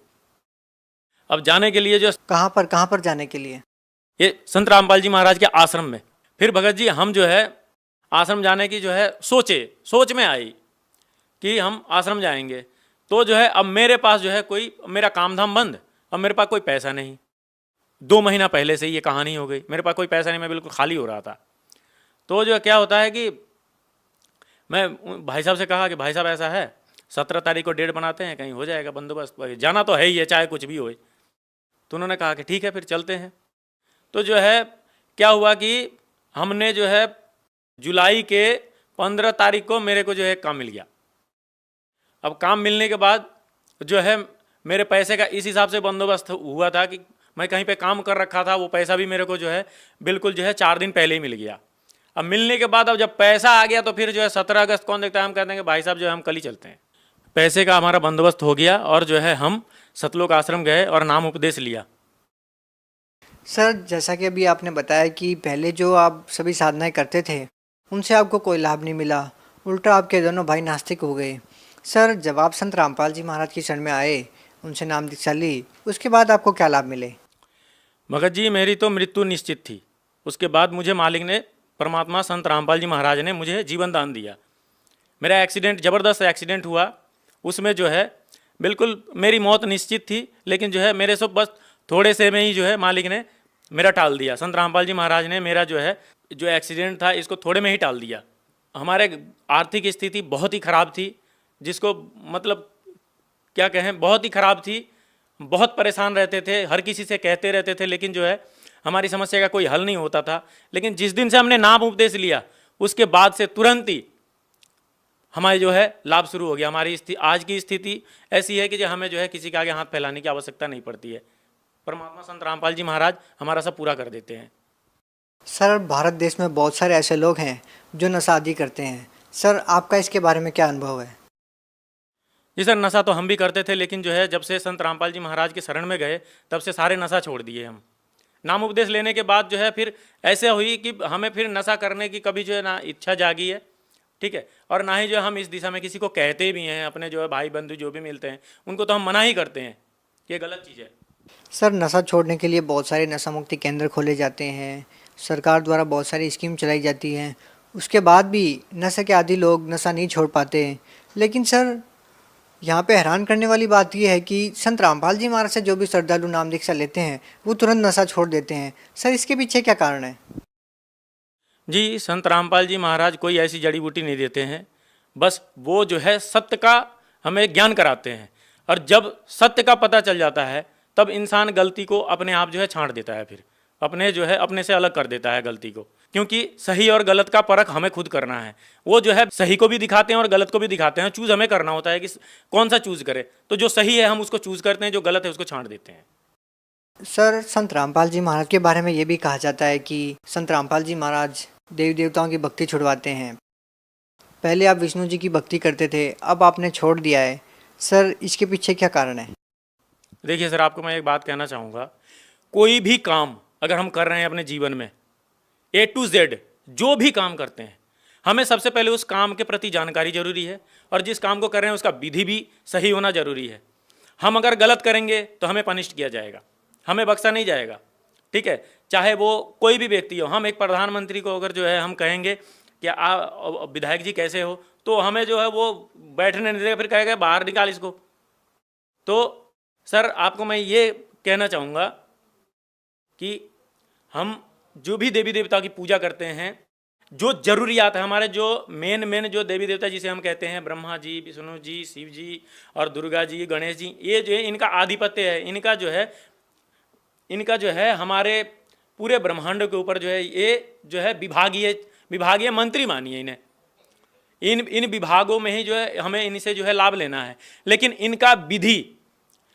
अब जाने के लिए जो कहाँ पर जाने के लिए? ये संत रामपाल जी महाराज के आश्रम में। फिर भगत जी हम जो है आश्रम जाने की जो है सोच में आई कि हम आश्रम जाएंगे। तो जो है अब मेरे पास जो है कोई, मेरा काम धाम बंद, अब मेरे पास कोई पैसा नहीं। 2 महीना पहले से ये कहानी हो गई, मेरे पास कोई पैसा नहीं, मैं बिल्कुल खाली हो रहा था। तो जो क्या होता है कि मैं भाई साहब से कहा कि भाई साहब ऐसा है, 17 तारीख को डेट बनाते हैं, कहीं हो जाएगा बंदोबस्त, जाना तो है ही है चाहे कुछ भी होए। तो उन्होंने कहा कि ठीक है फिर चलते हैं। तो जो है क्या हुआ कि हमने जो है जुलाई के 15 तारीख को मेरे को जो है काम मिल गया। अब काम मिलने के बाद जो है मेरे पैसे का इस हिसाब से बंदोबस्त हुआ था कि मैं कहीं पे काम कर रखा था, वो पैसा भी मेरे को जो है बिल्कुल जो है 4 दिन पहले ही मिल गया। अब मिलने के बाद अब जब पैसा आ गया तो फिर जो है 17 अगस्त कौन देखता है, हम कहते हैं कि भाई साहब जो है हम कल ही चलते हैं। पैसे का हमारा बंदोबस्त हो गया और जो है हम सतलोक आश्रम गए और नाम उपदेश लिया। सर जैसा कि अभी आपने बताया कि पहले जो आप सभी साधनाएं करते थे उनसे आपको कोई लाभ नहीं मिला, उल्टा आपके दोनों भाई नास्तिक हो गए। सर जब आप संत रामपाल जी महाराज की शरण में आए, उनसे नाम दीक्षा ली, उसके बाद आपको क्या लाभ मिले? भगत जी मेरी तो मृत्यु निश्चित थी। उसके बाद मुझे मालिक ने, परमात्मा संत रामपाल जी महाराज ने मुझे जीवन दान दिया। मेरा एक्सीडेंट, ज़बरदस्त एक्सीडेंट हुआ, उसमें जो है बिल्कुल मेरी मौत निश्चित थी, लेकिन जो है मेरे से बस थोड़े से में ही जो है मालिक ने मेरा टाल दिया। संत रामपाल जी महाराज ने मेरा जो है जो एक्सीडेंट था इसको थोड़े में ही टाल दिया। हमारे आर्थिक स्थिति बहुत ही ख़राब थी, जिसको मतलब क्या कहें, बहुत ही ख़राब थी। बहुत परेशान रहते थे, हर किसी से कहते रहते थे, लेकिन जो है हमारी समस्या का कोई हल नहीं होता था। लेकिन जिस दिन से हमने नाम उपदेश लिया उसके बाद से तुरंत ही हमारी जो है लाभ शुरू हो गया। हमारी आज की स्थिति ऐसी है कि जो हमें जो है किसी के आगे हाथ फैलाने की आवश्यकता नहीं पड़ती है। परमात्मा संत रामपाल जी महाराज हमारा सब पूरा कर देते हैं। सर भारत देश में बहुत सारे ऐसे लोग हैं जो नशा आदि करते हैं। सर आपका इसके बारे में क्या अनुभव है? जी सर, नशा तो हम भी करते थे, लेकिन जो है जब से संत रामपाल जी महाराज के शरण में गए तब से सारे नशा छोड़ दिए हम। नाम उपदेश लेने के बाद जो है फिर ऐसे हुई कि हमें फिर नशा करने की कभी जो है ना इच्छा जागी है, ठीक है, और ना ही जो हम इस दिशा में किसी को कहते भी हैं। अपने जो है भाई बंधु जो भी मिलते हैं उनको तो हम मना ही करते हैं कि ये गलत चीज़ है। सर नशा छोड़ने के लिए बहुत सारे नशा मुक्ति केंद्र खोले जाते हैं, सरकार द्वारा बहुत सारी स्कीम चलाई जाती हैं, उसके बाद भी नशे के आदी लोग नशा नहीं छोड़ पाते। लेकिन सर यहाँ पे हैरान करने वाली बात यह है कि संत रामपाल जी महाराज से जो भी श्रद्धालु नाम दीक्षा लेते हैं वो तुरंत नशा छोड़ देते हैं। सर इसके पीछे क्या कारण है? जी, संत रामपाल जी महाराज कोई ऐसी जड़ी बूटी नहीं देते हैं, बस वो जो है सत्य का हमें ज्ञान कराते हैं। और जब सत्य का पता चल जाता है तब इंसान गलती को अपने आप जो है छांट देता है, फिर अपने जो है अपने से अलग कर देता है गलती को, क्योंकि सही और गलत का परख हमें खुद करना है। वो जो है सही को भी दिखाते हैं और गलत को भी दिखाते हैं, चूज़ हमें करना होता है कि कौन सा चूज़ करें। तो जो सही है हम उसको चूज़ करते हैं, जो गलत है उसको छांट देते हैं। सर संत रामपाल जी महाराज के बारे में ये भी कहा जाता है कि संत रामपाल जी महाराज देवी देवताओं की भक्ति छुड़वाते हैं। पहले आप विष्णु जी की भक्ति करते थे, अब आपने छोड़ दिया है। सर इसके पीछे क्या कारण है? देखिए सर, आपको मैं एक बात कहना चाहूँगा, कोई भी काम अगर हम कर रहे हैं अपने जीवन में A to Z जो भी काम करते हैं, हमें सबसे पहले उस काम के प्रति जानकारी जरूरी है, और जिस काम को कर रहे हैं उसका विधि भी सही होना जरूरी है। हम अगर गलत करेंगे तो हमें पनिश किया जाएगा, हमें बख्शा नहीं जाएगा, ठीक है, चाहे वो कोई भी व्यक्ति हो। हम एक प्रधानमंत्री को अगर जो है हम कहेंगे कि विधायक जी कैसे हो, तो हमें जो है वो बैठने नहीं देगा, फिर कहेगा बाहर निकाल इसको। तो सर आपको मैं ये कहना चाहूँगा कि हम जो भी देवी देवता की पूजा करते हैं, जो जरूरियात है हमारे, जो मेन जो देवी देवता जिसे हम कहते हैं ब्रह्मा जी, विष्णु जी, शिव जी और दुर्गा जी, गणेश जी, ये जो है इनका आधिपत्य है। इनका जो है हमारे पूरे ब्रह्मांड के ऊपर जो है ये जो है विभागीय मंत्री मानिए इन्हें। इन विभागों में ही जो है हमें इनसे जो है लाभ लेना है, लेकिन इनका विधि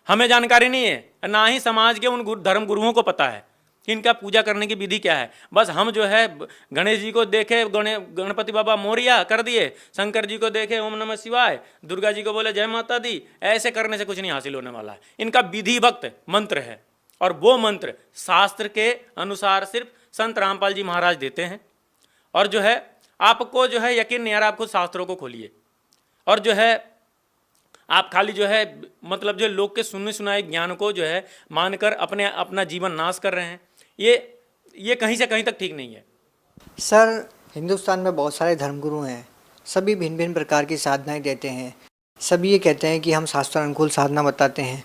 हमें जानकारी नहीं है, ना ही समाज के उन धर्म गुरुओं को पता है कि इनका पूजा करने की विधि क्या है। बस हम जो है गणेश जी को देखे गणपति बाबा मोरिया कर दिए, शंकर जी को देखे ओम नमः शिवाय, दुर्गा जी को बोले जय माता दी। ऐसे करने से कुछ नहीं हासिल होने वाला है। इनका विधिवत मंत्र है, और वो मंत्र शास्त्र के अनुसार सिर्फ संत रामपाल जी महाराज देते हैं। और जो है आपको जो है यकीन नहीं आ रहा, आप खुद शास्त्रों को खोलिए, और जो है आप खाली जो है मतलब जो लोग के सुनने सुनाए ज्ञान को जो है मानकर अपना जीवन नाश कर रहे हैं। ये कहीं से कहीं तक ठीक नहीं है। सर हिंदुस्तान में बहुत सारे धर्मगुरु हैं, सभी भिन्न भिन्न प्रकार की साधनाएं देते हैं, सभी ये कहते हैं कि हम शास्त्रानुकूल साधना बताते हैं।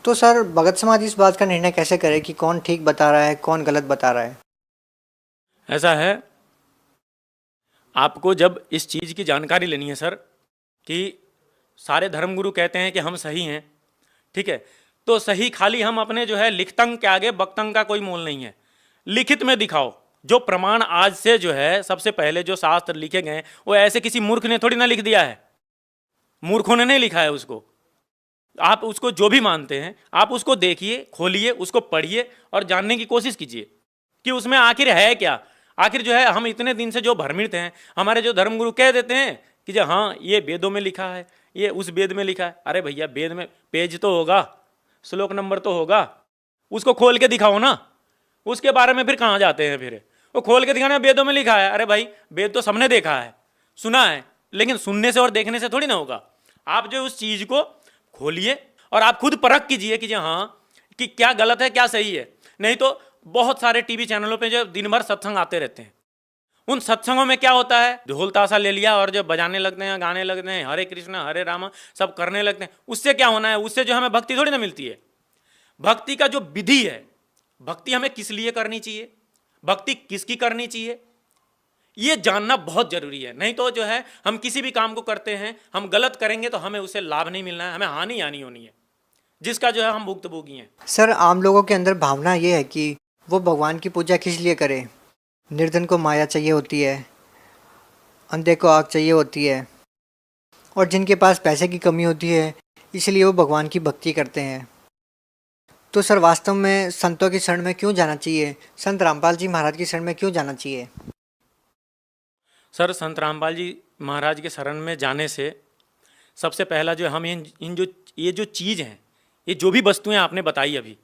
तो सर भगत समाज इस बात का निर्णय कैसे करे कि कौन ठीक बता रहा है, कौन गलत बता रहा है? ऐसा है, आपको जब इस चीज़ की जानकारी लेनी है सर, कि सारे धर्मगुरु कहते हैं कि हम सही हैं, ठीक है, तो सही खाली हम अपने जो है लिखतंग के आगे बक्तंग का कोई मोल नहीं है। लिखित में दिखाओ जो प्रमाण आज से जो है, सबसे पहले जो शास्त्र लिखे गए वो ऐसे किसी मूर्ख ने थोड़ी ना लिख दिया है, मूर्खों ने नहीं लिखा है उसको। आप उसको जो भी मानते हैं आप उसको देखिए, खोलिए, उसको पढ़िए और जानने की कोशिश कीजिए कि उसमें आखिर है क्या। आखिर जो है हम इतने दिन से जो भ्रमित हैं, हमारे जो धर्मगुरु कह देते हैं कि जो हाँ ये वेदों में लिखा है, ये उस वेद में लिखा है। अरे भैया वेद में पेज तो होगा, श्लोक नंबर तो होगा, उसको खोल के दिखाओ ना। उसके बारे में फिर कहाँ जाते हैं, फिर वो खोल के दिखाना वेदों में लिखा है। अरे भाई वेद तो सबने देखा है, सुना है, लेकिन सुनने से और देखने से थोड़ी ना होगा। आप जो उस चीज़ को खोलिए और आप खुद परख कीजिए कि हाँ कि क्या गलत है क्या सही है। नहीं तो बहुत सारे टीवी चैनलों पे जो दिन भर सत्संग आते रहते हैं, उन सत्संगों में क्या होता है, ढोल ताशा ले लिया और जो बजाने लगते हैं, गाने लगते हैं, हरे कृष्णा हरे रामा सब करने लगते हैं। उससे क्या होना है, उससे जो हमें भक्ति थोड़ी ना मिलती है। भक्ति का जो विधि है, भक्ति हमें किस लिए करनी चाहिए, भक्ति किसकी करनी चाहिए, ये जानना बहुत जरूरी है। नहीं तो जो है हम किसी भी काम को करते हैं, हम गलत करेंगे तो हमें उससे लाभ नहीं मिलना है, हमें हानि आनी होनी है, जिसका जो है हम भुक्तभोगी हैं। सर आम लोगों के अंदर भावना ये है कि वो भगवान की पूजा किस लिए करे। निर्धन को माया चाहिए होती है, अंधे को आग चाहिए होती है, और जिनके पास पैसे की कमी होती है इसलिए वो भगवान की भक्ति करते हैं। तो सर वास्तव में संतों की शरण में क्यों जाना चाहिए, संत रामपाल जी महाराज की शरण में क्यों जाना चाहिए? सर संत रामपाल जी महाराज के शरण में जाने से सबसे पहला जो हम ये जो चीज़ हैं, ये जो भी वस्तुएं आपने बताई अभी,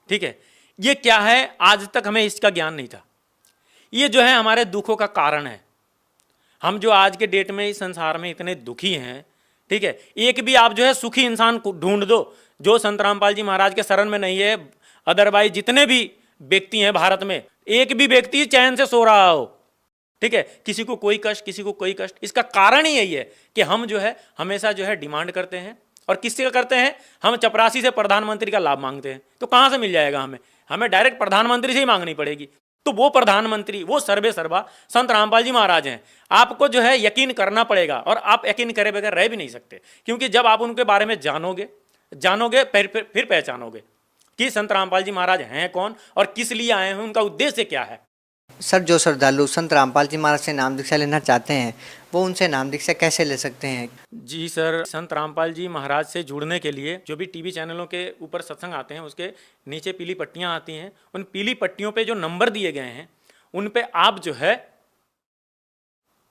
ठीक है, ये क्या है, आज तक हमें इसका ज्ञान नहीं था। ये जो है हमारे दुखों का कारण है। हम जो आज के डेट में इस संसार में इतने दुखी हैं, ठीक है, एक भी आप जो है सुखी इंसान को ढूंढ दो जो संत रामपाल जी महाराज के शरण में नहीं है। अदरवाइज जितने भी व्यक्ति हैं भारत में, एक भी व्यक्ति चैन से सो रहा हो, ठीक है, किसी को कोई कष्ट, किसी को कोई कष्ट। इसका कारण ही यही है कि हम जो है हमेशा जो है डिमांड करते हैं, और किससे का करते हैं, हम चपरासी से प्रधानमंत्री का लाभ मांगते हैं। तो कहाँ से मिल जाएगा हमें डायरेक्ट प्रधानमंत्री से ही मांगनी पड़ेगी। तो वो प्रधानमंत्री, वो सर्वे सर्वा संत रामपाल जी महाराज हैं। आपको जो है यकीन करना पड़ेगा, और आप यकीन करे बगैर रह भी नहीं सकते, क्योंकि जब आप उनके बारे में जानोगे फिर पहचानोगे कि संत रामपाल जी महाराज हैं कौन और किस लिए आए हैं, उनका उद्देश्य क्या है। सर जो श्रद्धालु संत रामपाल जी महाराज से नाम दीक्षा लेना चाहते हैं वो उनसे नाम दीक्षा कैसे ले सकते हैं? जी सर, संत रामपाल जी महाराज से जुड़ने के लिए जो भी टीवी चैनलों के ऊपर सत्संग आते हैं उसके नीचे पीली पट्टियां आती हैं, उन पीली पट्टियों पे जो नंबर दिए गए हैं उन पे आप जो है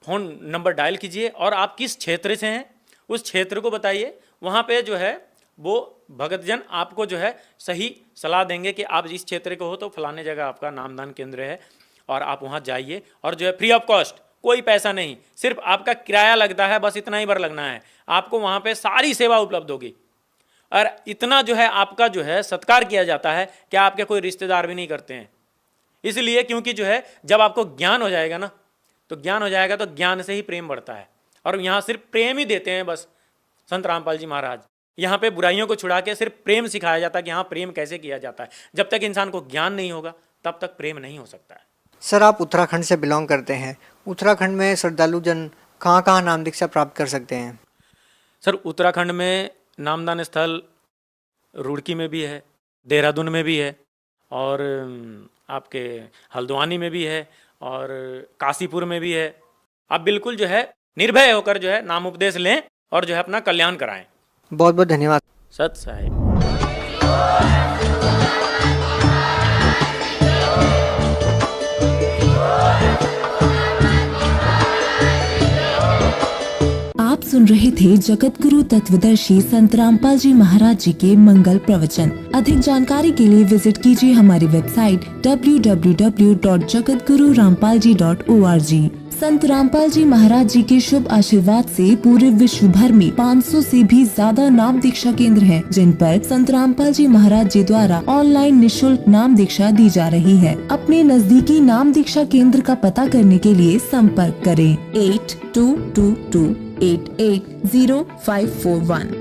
फ़ोन नंबर डायल कीजिए, और आप किस क्षेत्र से हैं उस क्षेत्र को बताइए। वहाँ पे जो है वो भगतजन आपको जो है सही सलाह देंगे कि आप इस क्षेत्र के हो तो फलाने जगह आपका नामदान केंद्र है, और आप वहाँ जाइए। और जो है फ्री ऑफ कॉस्ट, कोई पैसा नहीं, सिर्फ आपका किराया लगता है, बस इतना ही भर लगना है। आपको वहाँ पे सारी सेवा उपलब्ध होगी, और इतना जो है आपका जो है सत्कार किया जाता है कि आपके कोई रिश्तेदार भी नहीं करते हैं। इसलिए क्योंकि जो है जब आपको ज्ञान हो जाएगा ना, तो ज्ञान हो जाएगा तो ज्ञान से ही प्रेम बढ़ता है, और यहाँ सिर्फ प्रेम ही देते हैं बस संत रामपाल जी महाराज। यहाँ पे बुराइयों को छुड़ा के सिर्फ प्रेम सिखाया जाता है कि हाँ प्रेम कैसे किया जाता है। जब तक इंसान को ज्ञान नहीं होगा तब तक प्रेम नहीं हो सकता है। सर आप उत्तराखंड से बिलोंग करते हैं, उत्तराखंड में श्रद्धालु जन कहाँ कहाँ नाम दीक्षा प्राप्त कर सकते हैं? सर उत्तराखंड में नामदान स्थल रुड़की में भी है, देहरादून में भी है, और आपके हल्द्वानी में भी है, और काशीपुर में भी है। आप बिल्कुल जो है निर्भय होकर जो है नाम उपदेश लें और जो है अपना कल्याण कराएं। बहुत बहुत धन्यवाद। सत साहिब। आप सुन रहे थे जगत गुरु तत्वदर्शी संत रामपाल जी महाराज जी के मंगल प्रवचन। अधिक जानकारी के लिए विजिट कीजिए हमारी वेबसाइट www.jagatgururampalji.org। संत रामपाल जी महाराज जी के शुभ आशीर्वाद से पूरे विश्व भर में 500 से भी ज्यादा नाम दीक्षा केंद्र हैं, जिन पर संत रामपाल जी महाराज जी द्वारा ऑनलाइन निशुल्क नाम दीक्षा दी जा रही है। अपने नजदीकी नाम दीक्षा केंद्र का पता करने के लिए संपर्क करें 8222880541।